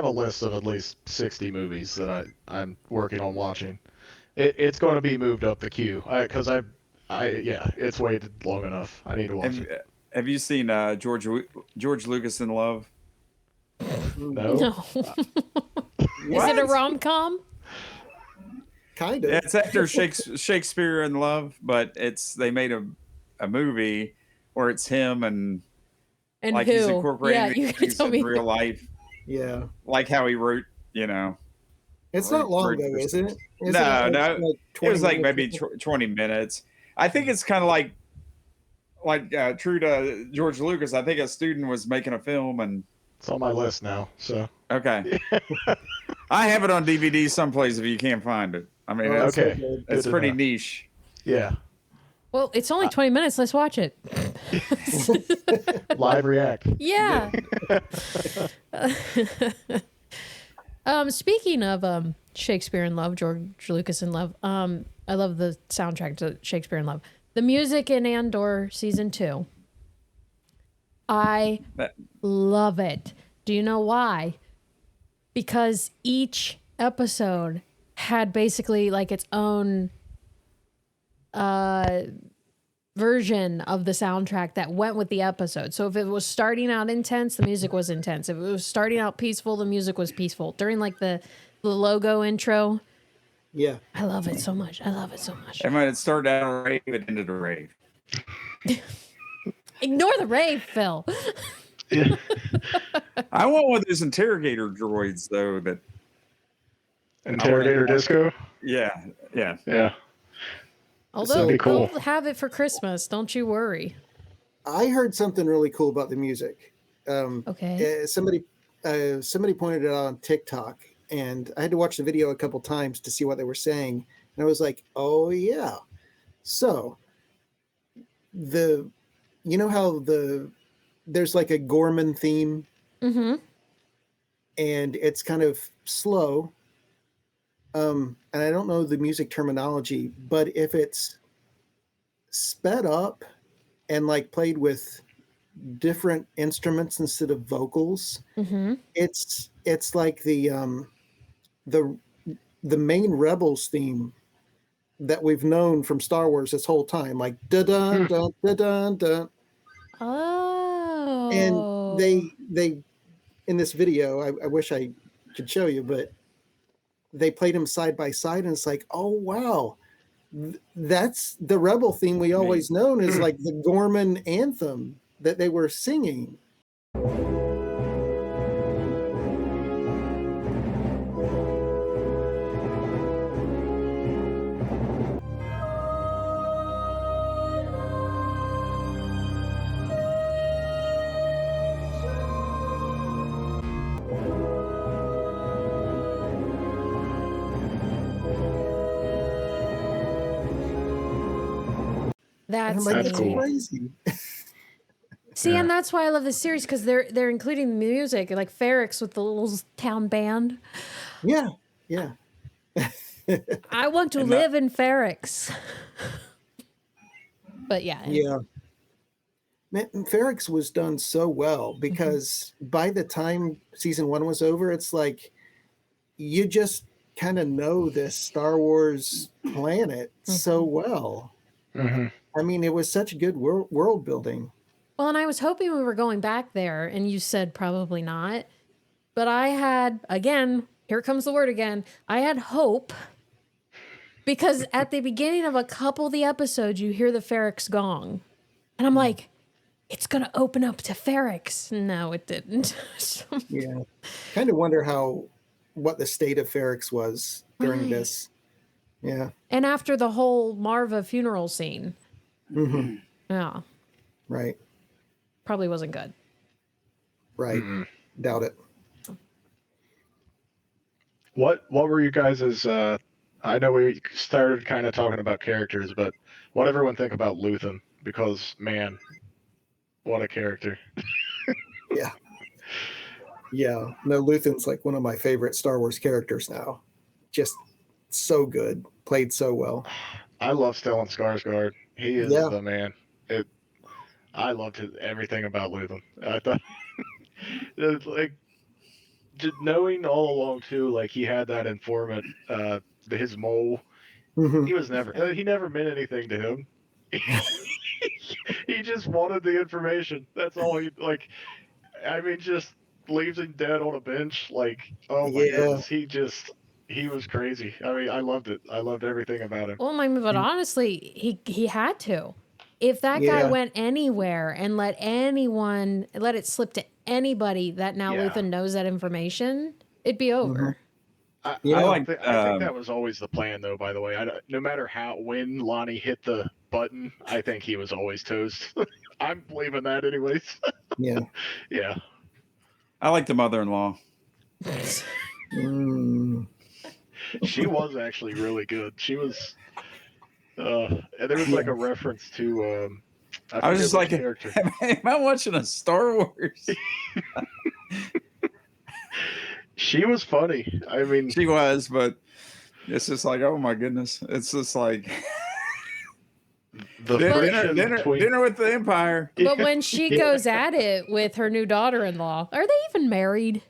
a list of at least 60 movies that I'm working on watching. It's going to be moved up the queue because it's waited long enough. I need to watch it. Have you seen George Lucas in Love? No. Is it a rom-com? Kind of. Yeah, it's after Shakespeare in Love, but they made a movie where it's him and like who? he's incorporating you can tell me in real life. Yeah. Like how he wrote, It's not long though, is it? No. Like it was like maybe 20 minutes. I think it's kind of like true to George Lucas. I think a student was making a film and It's on my list now. So okay. I have it on DVD someplace if you can't find it. I mean, it's pretty niche. Yeah. Well, it's only 20 minutes. Let's watch it. Live react. Yeah. Speaking of Shakespeare in Love, George Lucas in Love, I love the soundtrack to Shakespeare in Love. The music in Andor season 2. I love it. Do you know why? Because each episode had basically like its own version of the soundtrack that went with the episode. So if it was starting out intense, the music was intense. If it was starting out peaceful, the music was peaceful. During like the logo intro. Yeah. I love it so much. And when it started out a rave, it ended a rave. Ignore the rave, Phil. I want one of those interrogator droids though. That interrogator disco. Yeah. Although cool. I'll have it for Christmas, don't you worry. I heard something really cool about the music. Okay. Somebody pointed it out on TikTok, and I had to watch the video a couple times to see what they were saying. And I was like, oh yeah. So you know how there's like a Gorman theme, Mm-hmm. and it's kind of slow. And I don't know the music terminology, but if it's sped up and like played with different instruments instead of vocals, Mm-hmm. it's like the main Rebels theme that we've known from Star Wars this whole time, like da da da da da da. Oh. And they in this video, I wish I could show you, but they played them side by side, and it's like, oh wow, that's the Rebel theme we always known as like the Gorman anthem that they were singing. That's cool. Crazy. See, and that's why I love this series, because they're including the music, like Ferrix with the little town band. Yeah. I want to live in Ferrix. But yeah. Yeah. Man, Ferrix was done so well because by the time season 1 was over, it's like you just kind of know this Star Wars planet so well. Mm-hmm. I mean, it was such good world building. Well, and I was hoping we were going back there, and you said probably not. But I had, again, here comes the word again, I had hope. Because at the beginning of a couple of the episodes, you hear the Ferrix gong. And I'm like, it's going to open up to Ferrix. No, it didn't. Yeah. Kind of wonder how what the state of Ferrix was during Right. this. Yeah. And after the whole Marva funeral scene. Mm-hmm. Yeah. Right. Probably wasn't good. Right. Doubt it. What were you guys' I know we started kind of talking about characters, but what everyone think about Luthen? Because man, what a character. Yeah. Yeah. No, Luthen's like one of my favorite Star Wars characters now. Just so good. Played so well. I love Stellan Skarsgård. He is Yeah. the man. I loved everything about Luthen. I thought like just knowing all along too, like he had that informant, his mole. Mhm. He never meant anything to him. He just wanted the information. That's all he like. I mean, just leaves him dead on a bench. Like, oh my Yeah. goodness, he was crazy. I mean, I loved it. I loved everything about him. Well, I mean, but honestly, he had to. If that guy Yeah. went anywhere and let it slip to anybody that now Yeah. Luthen knows that information, it'd be over. Yeah. I think that was always the plan, though. By the way, no matter when Lonnie hit the button, I think he was always toast. I'm believing that, anyways. Yeah. Yeah. I like the mother-in-law. Mm. She was actually really good. She was, and there was like a reference to. I was just like, character. am I watching a Star Wars? She was funny. I mean, She was, but it's just like, oh my goodness, it's just like the dinner with the Empire. But when she goes at it with her new daughter-in-law, are they even married?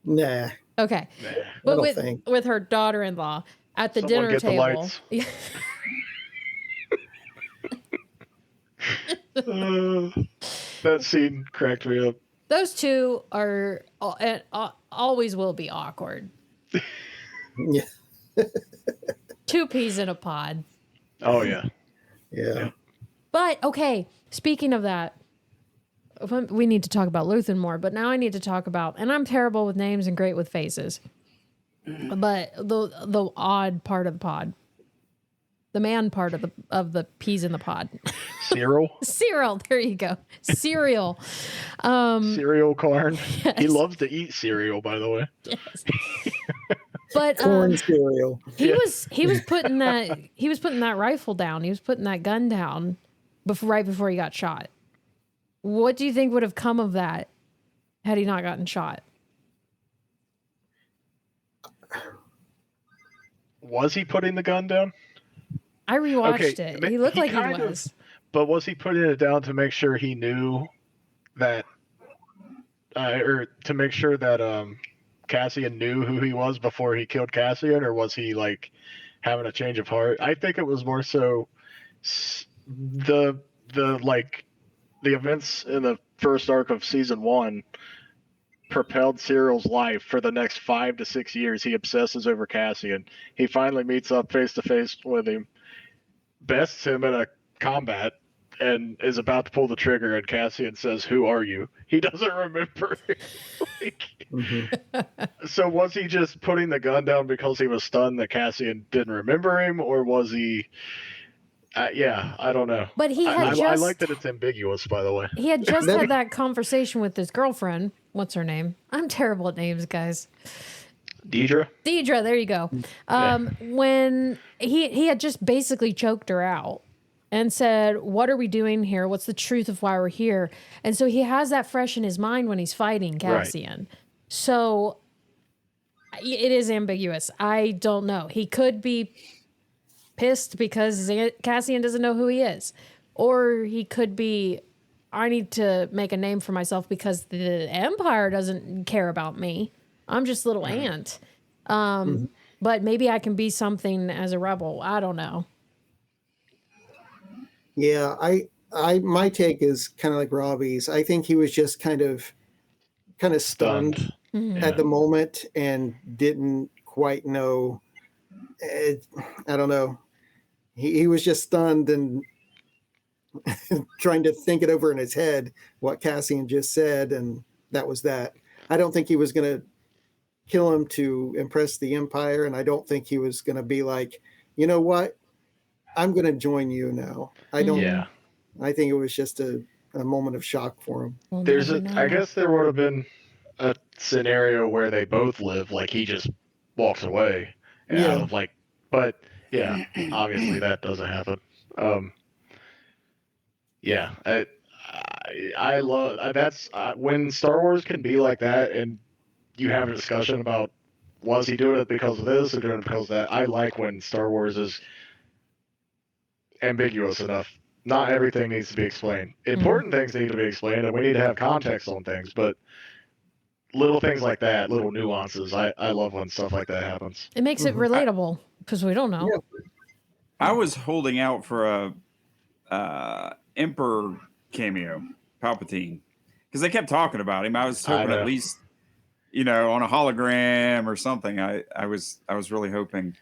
Nah. Okay. Nah. But don't think. with her daughter-in-law at the Someone dinner get the table. lights. That scene cracked me up. Those two are always will be awkward. Yeah. Two peas in a pod. Oh yeah. Yeah. But okay, speaking of that, we need to talk about Luthen more, but now I need to talk about, and I'm terrible with names and great with faces, but the odd part of the pod, the man part of the peas in the pod. Cyril. Cyril, there you go. Cereal. Cereal corn. Yes. He loves to eat cereal, by the way. Yes. But Corn cereal. he was putting that rifle down. He was putting that gun down right before he got shot. What do you think would have come of that had he not gotten shot? Was he putting the gun down? I rewatched it. He looked like he was. But was he putting it down to make sure he knew that, or to make sure that Cassian knew who he was before he killed Cassian, or was he like having a change of heart? I think it was more so the events in the first arc of season 1 propelled Cyril's life for the next 5 to 6 years. He obsesses over Cassian. He finally meets up face to face with him, bests him in a combat, and is about to pull the trigger, and Cassian says, "Who are you?" He doesn't remember. So was he just putting the gun down because he was stunned that Cassian didn't remember him, or was he... yeah, I don't know. But he had I like that it's ambiguous, by the way. He had just had that conversation with his girlfriend. What's her name? I'm terrible at names, guys. Deidre, there you go. When he had just basically choked her out and said, "What are we doing here? What's the truth of why we're here?" And so he has that fresh in his mind when he's fighting Cassian. Right. So it is ambiguous. I don't know. He could be pissed because Cassian doesn't know who he is, or he could be, I need to make a name for myself because the Empire doesn't care about me. I'm just a little ant. But maybe I can be something as a rebel. I don't know. Yeah, my take is kind of like Robbie's. I think he was just kind of stunned at the moment and didn't quite know. I don't know. He was just stunned and trying to think it over in his head what Cassian just said, and that was that. I don't think he was going to kill him to impress the Empire, and I don't think he was going to be like, you know what, I'm going to join you now. I don't. Yeah. I think it was just a moment of shock for him. I guess there would have been a scenario where they both live, like he just walks away out of like, but yeah, obviously that doesn't happen. Yeah, I love that's when Star Wars can be like that, and you have a discussion about was he doing it because of this or doing it because of that. I like when Star Wars is ambiguous enough. Not everything needs to be explained. Important things need to be explained, and we need to have context on things, but little things like that, little nuances, I love when stuff like that happens. It makes it relatable because we don't know. Yeah. I was holding out for a Emperor cameo, Palpatine, because they kept talking about him. I was hoping at least, on a hologram or something. I was really hoping.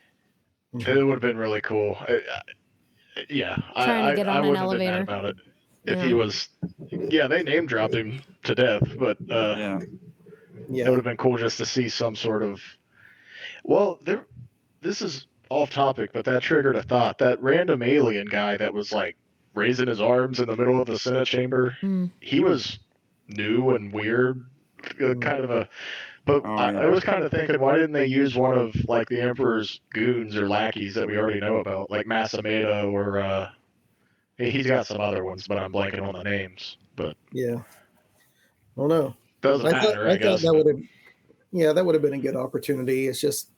It would have been really cool. Trying to get on an elevator. Been mad about it if he was. Yeah, they name dropped him to death, but it would have been cool just to see some sort of. Well, this is off topic, but that triggered a thought. That random alien guy that was like raising his arms in the middle of the Senate chamber, he was new and weird, kind of a. But I was kind of thinking, why didn't they use one of like the Emperor's goons or lackeys that we already know about, like Masameda or he's got some other ones, but I'm blanking on the names. But well, no, doesn't matter. I guess that would have, that would have been a good opportunity. It's just,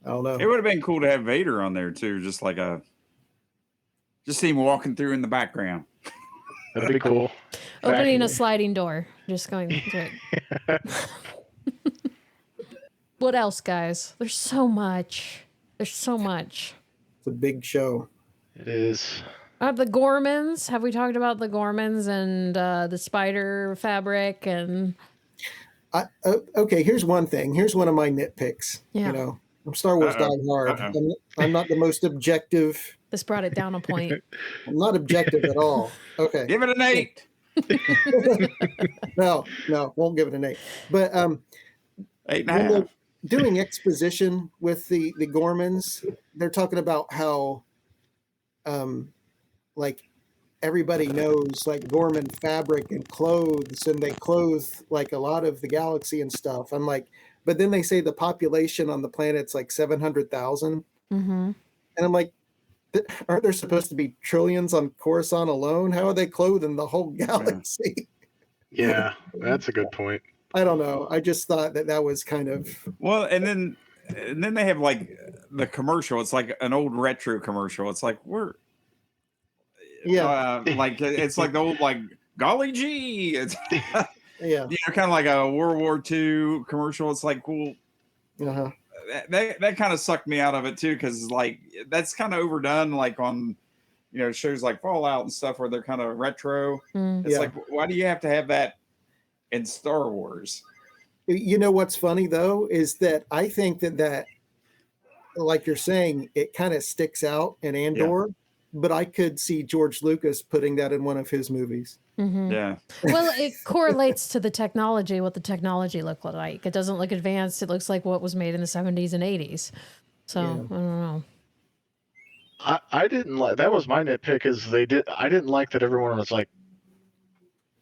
I don't know. It would have been cool to have Vader on there too, just see him walking through in the background. That'd be cool. Opening a sliding door, just going through it. What else, guys? There's so much. It's a big show. It is. The Gormans. Have we talked about the Gormans and the spider fabric and? Okay, here's one thing. Here's one of my nitpicks. Yeah. I'm Star Wars diehard. I'm not the most objective. This brought it down a point. I'm not objective at all. Okay. Give it an 8. No, won't give it an 8. But 8.5. Doing exposition with the Gormans, they're talking about how like everybody knows like Gorman fabric and clothes, and they clothe like a lot of the galaxy and stuff. I'm like, but then they say the population on the planet's like 700,000. And I'm like, aren't there supposed to be trillions on Coruscant alone? How are they clothing the whole galaxy? Yeah, that's a good point. I don't know. I just thought that was kind of well, and then they have like the commercial. It's like an old retro commercial. It's like like it's like the old like golly gee. It's kind of like a World War II commercial. It's like cool. That kind of sucked me out of it too, because like that's kind of overdone, like on shows like Fallout and stuff where they're kind of retro. It's like, why do you have to have that in Star Wars? You know what's funny though is that I think that like you're saying, it kind of sticks out in Andor, but I could see George Lucas putting that in one of his movies. Yeah. Well, it correlates to the technology, what the technology looked like. It doesn't look advanced. It looks like what was made in the 70s and 80s. So I don't know. I didn't like, that was my nitpick, is I didn't like that everyone was like,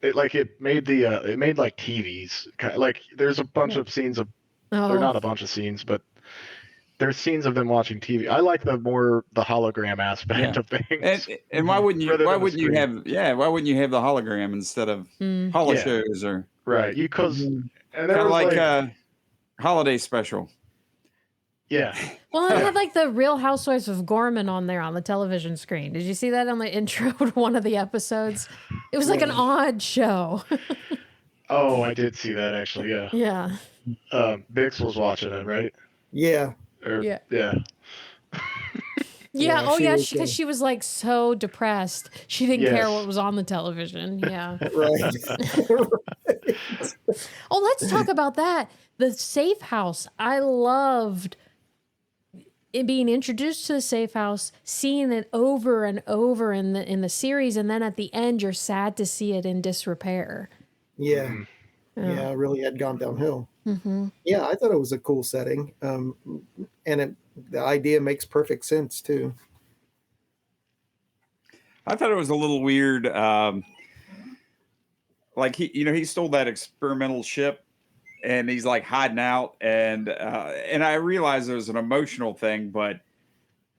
it made like TVs. Like there's a bunch of scenes of, they're not a bunch of scenes, but there's scenes of them watching TV. I like the hologram aspect of things. And why wouldn't you have the hologram instead of holoshows or right? Because kind of like a holiday special. Yeah. Well, it had like the Real Housewives of Gorman on there on the television screen. Did you see that on the intro to one of the episodes? It was like an odd show. Oh, I did see that actually. Yeah. Yeah. Bix was watching it, right? Yeah. Yeah. Yeah, oh yeah, because she was like so depressed. She didn't care what was on the television. Yeah. Right. Oh, let's talk about that. The safe house. I loved it being introduced to the safe house, seeing it over and over in the series, and then at the end you're sad to see it in disrepair. Yeah. Yeah, it really had gone downhill. Mm-hmm. Yeah, I thought it was a cool setting, and the idea makes perfect sense too. I thought it was a little weird. Like he stole that experimental ship, and he's like hiding out, and I realized it was an emotional thing, but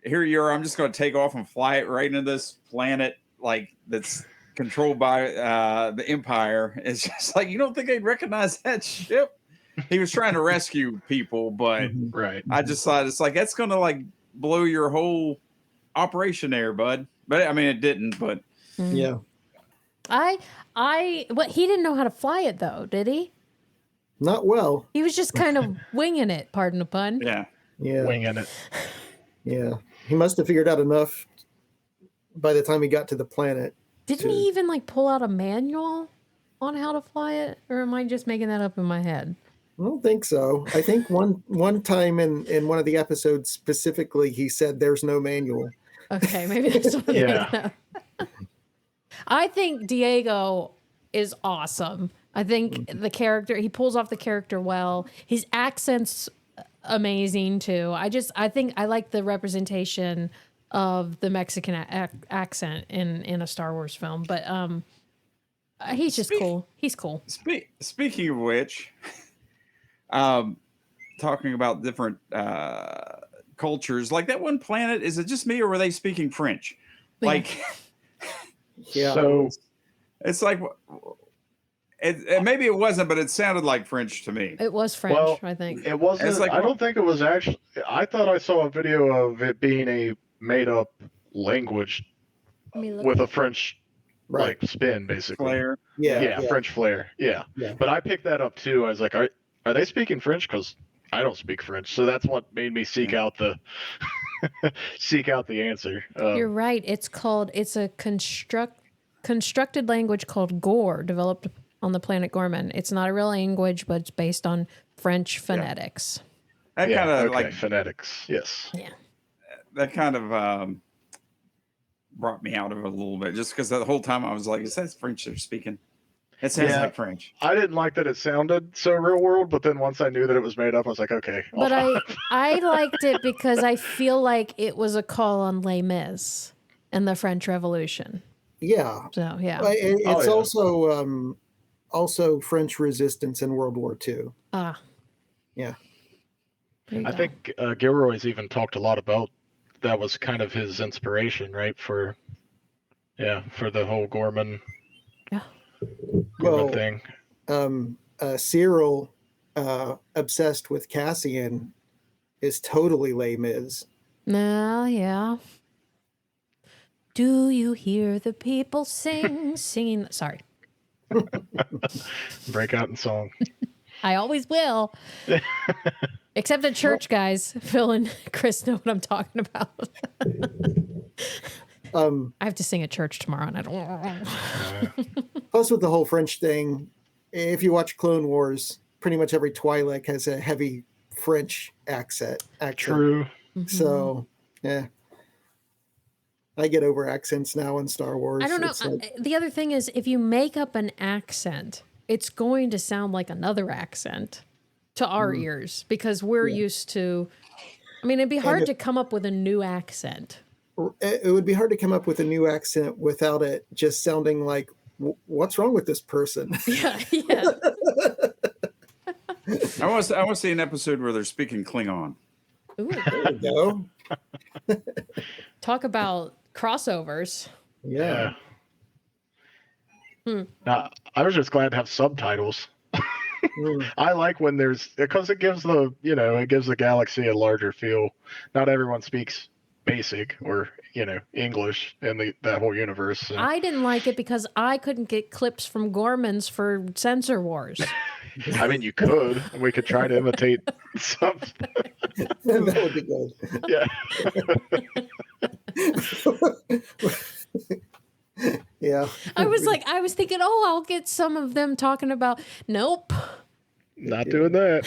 here you are. I'm just going to take off and fly it right into this planet, like that's controlled by the Empire. It's just like, you don't think they'd recognize that ship? He was trying to rescue people, but Right. I just thought it's like that's going to like blow your whole operation there, bud. But I mean, it didn't. But Yeah, What he didn't know how to fly it though, did he? not well. He was just kind of winging it. Pardon the pun. yeah, Winging it. Yeah. He must have figured out enough by the time he got to the planet. Didn't he even like pull out a manual on how to fly it, or am I just making that up in my head? I don't think so. I think one time in one of the episodes specifically, he said there's no manual. Okay, maybe that's what it is. I think Diego is awesome. I think the character, he pulls off the character well. His accent's amazing too. I think I like the representation of the Mexican accent in a Star Wars film, but he's just cool. He's cool. Speaking of which, talking about different cultures, like that one planet, is it just me or were they speaking French? Like, Yeah. So it's like, maybe it wasn't, but it sounded like French to me. It was French, Well, I think. it wasn't. It's like- I don't think it was actually. I thought I saw a video of it being a made-up language Let me look with a up. French Right. like spin, basically. Flair. Yeah. French flair. Yeah. Yeah. But I picked that up too. I was like, are they speaking French? Because I don't speak French, so that's what made me seek out the answer. You're right. It's a constructed language called Gore, developed on the planet Gorman. It's not a real language, but it's based on French phonetics. That Yeah, kind of okay, like phonetics. Yes. Yeah. that kind of brought me out of it a little bit, just because the whole time I was like, is that French they're speaking? It sounds Yeah. like French. I didn't like that it sounded so real world, but then once I knew that it was made up, I was like, okay. But I liked it because I feel like it was a call on Les Mis and the French Revolution. Yeah. So yeah. But it's yeah. also French resistance in World War II. Ah. Yeah. There you I go. think Gilroy's even talked a lot about that was kind of his inspiration, right? For the whole Gorman Well, thing. Cyril, obsessed with Cassian, is totally Les Mis. No, yeah. Do you hear the people singing? Sorry. Break out in song. I always will. Except at church, guys. Phil and Chris know what I'm talking about. I have to sing at church tomorrow, and I don't. Plus, with the whole French thing, if you watch Clone Wars, pretty much every Twi'lek has a heavy French accent. True. So, yeah. I get over accents now in Star Wars. I don't know. It's like- The other thing is, if you make up an accent, it's going to sound like another accent to our ears because we're used to. I mean, it'd be hard to come up with a new accent. it would be hard to come up with a new accent without it just sounding like, what's wrong with this person? Yeah. I want to see an episode where they're speaking Klingon. Ooh, There you go. talk about crossovers. Yeah. Now, I was just glad to have subtitles. I like when there's, because it gives the galaxy a larger feel. Not everyone speaks basic or English in that whole universe. So. I didn't like it because I couldn't get clips from Gormans for Censor Wars. I mean, you could. We could try to imitate some. That would be good. Yeah. I was thinking, I'll get some of them talking about. Nope. Not doing that.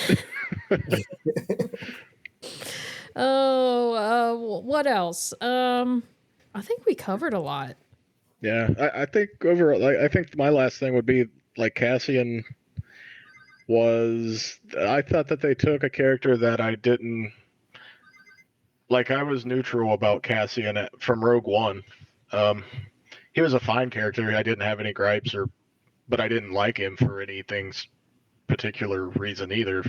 What else? I think we covered a lot. Yeah, I think overall, I think my last thing would be like Cassian. was I thought that they took a character that I didn't like. I was neutral about Cassian from Rogue One. He was a fine character. I didn't have any gripes, but I didn't like him for anything particular reason either.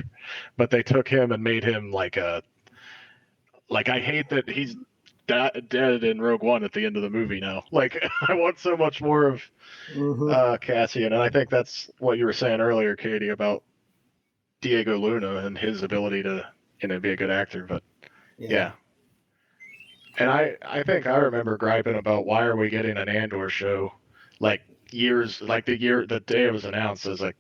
But they took him and made him like I hate that he's dead in Rogue One at the end of the movie now. Like, I want so much more of Cassian, and I think that's what you were saying earlier, Katie, about Diego Luna and his ability to be a good actor. But yeah. And I think I remember griping about why are we getting an Andor show like the day it was announced. I was like,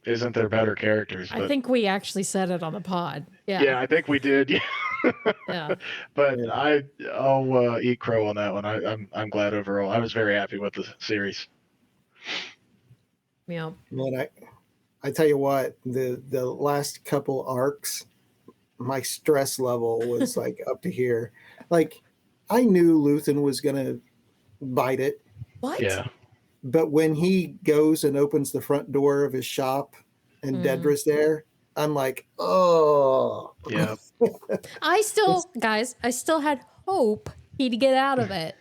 isn't there better characters? But, I think we actually said it on the pod. Yeah. Yeah, I think we did. Yeah. Yeah. But I'll eat crow on that one. I'm glad overall. I was very happy with the series. Yeah. Man, I tell you what, the last couple arcs, my stress level was like up to here. Like, I knew Luthen was gonna bite it. What? Yeah. But when he goes and opens the front door of his shop and Dedra's there, I'm like, oh. Yeah. I still had hope he'd get out of it.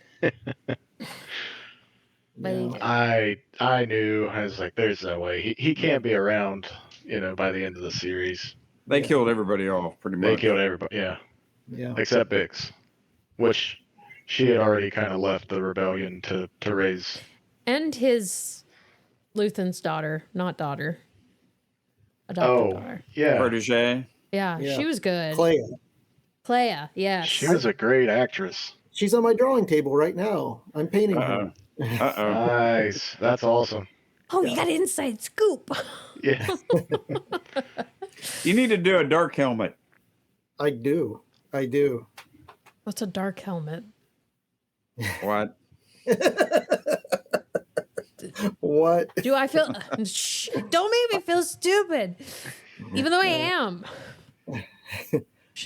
But I knew. I was like, there's no way. He can't be around, by the end of the series. They killed everybody off, pretty much. They killed everybody, yeah. Except Bix, which she had already kind of left the rebellion to raise. And his Luthen's daughter, not daughter. Adopted daughter. Yeah. Protege. Yeah, she was good. Clea, yes. She was a great actress. She's on my drawing table right now. I'm painting her. Nice. That's awesome. Oh, you got an inside scoop. Yeah. You need to do a dark helmet. I do. What's a dark helmet? What? What? Do I feel... Shh, don't make me feel stupid. Even though I am.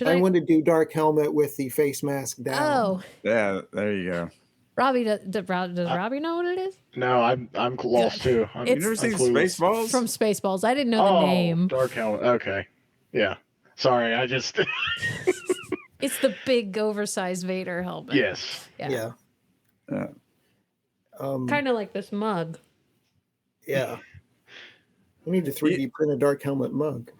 I want to do dark helmet with the face mask down. Oh. Yeah, there you go. Robbie, does Robbie know what it is? No, I'm lost too. You never seen Spaceballs? From Spaceballs. I didn't know the name. Dark helmet. Okay. Yeah. Sorry, I just... It's the big oversized Vader helmet. Yes. Yeah. Kind of like this mug. Yeah. We need to 3D print a dark helmet mug.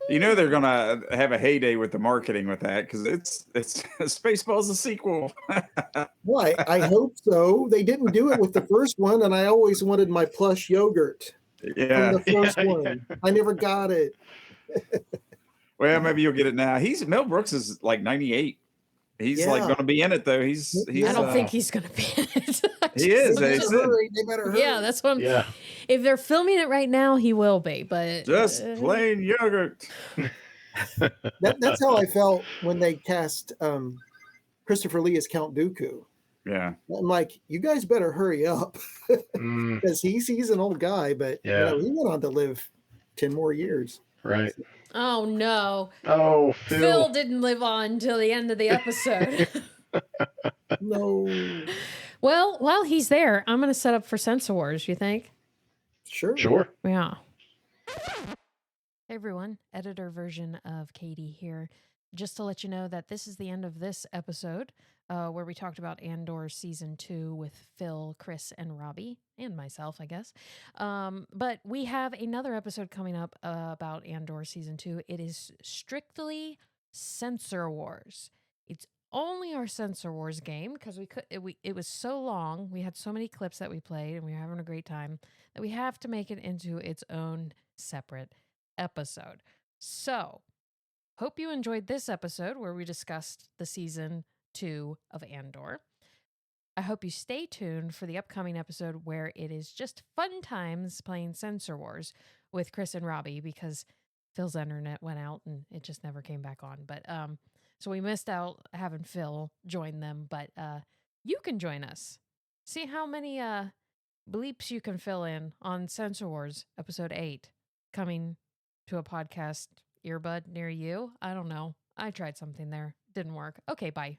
They're gonna have a heyday with the marketing with that because it's Spaceballs a sequel. Why? I hope so. They didn't do it with the first one, and I always wanted my plush yogurt from the first one. I never got it. Well, maybe you'll get it now. Mel Brooks is like 98. He's like going to be in it though. He's I don't think he's going to be in it. He is. They better hurry. Yeah, that's what I'm. If they're filming it right now, he will be. But just plain yogurt. That's how I felt when they cast Christopher Lee as Count Dooku. Yeah, I'm like, you guys better hurry up because he's an old guy, but he went on to live 10 more years. Right. Oh no! Oh, Phil didn't live on until the end of the episode. No. Well, while he's there, I'm going to set up for Censor Wars. You think? Sure. Yeah. Hey everyone, editor version of Katie here. Just to let you know that this is the end of this episode where we talked about Andor Season 2 with Phil, Kris, and Robbie, and myself, I guess. But we have another episode coming up about Andor Season 2. It is strictly Censor Wars. It's only our Censor Wars game because it was so long. We had so many clips that we played, and we were having a great time that we have to make it into its own separate episode. So, hope you enjoyed this episode where we discussed the season 2 of Andor. I hope you stay tuned for the upcoming episode where it is just fun times playing Censor Wars with Kris and Robbie because Phil's internet went out and it just never came back on. But so we missed out having Phil join them, but you can join us. See how many bleeps you can fill in on Censor Wars episode 8 coming to a podcast earbud near you. I don't know. I tried something there. Didn't work. Okay, bye.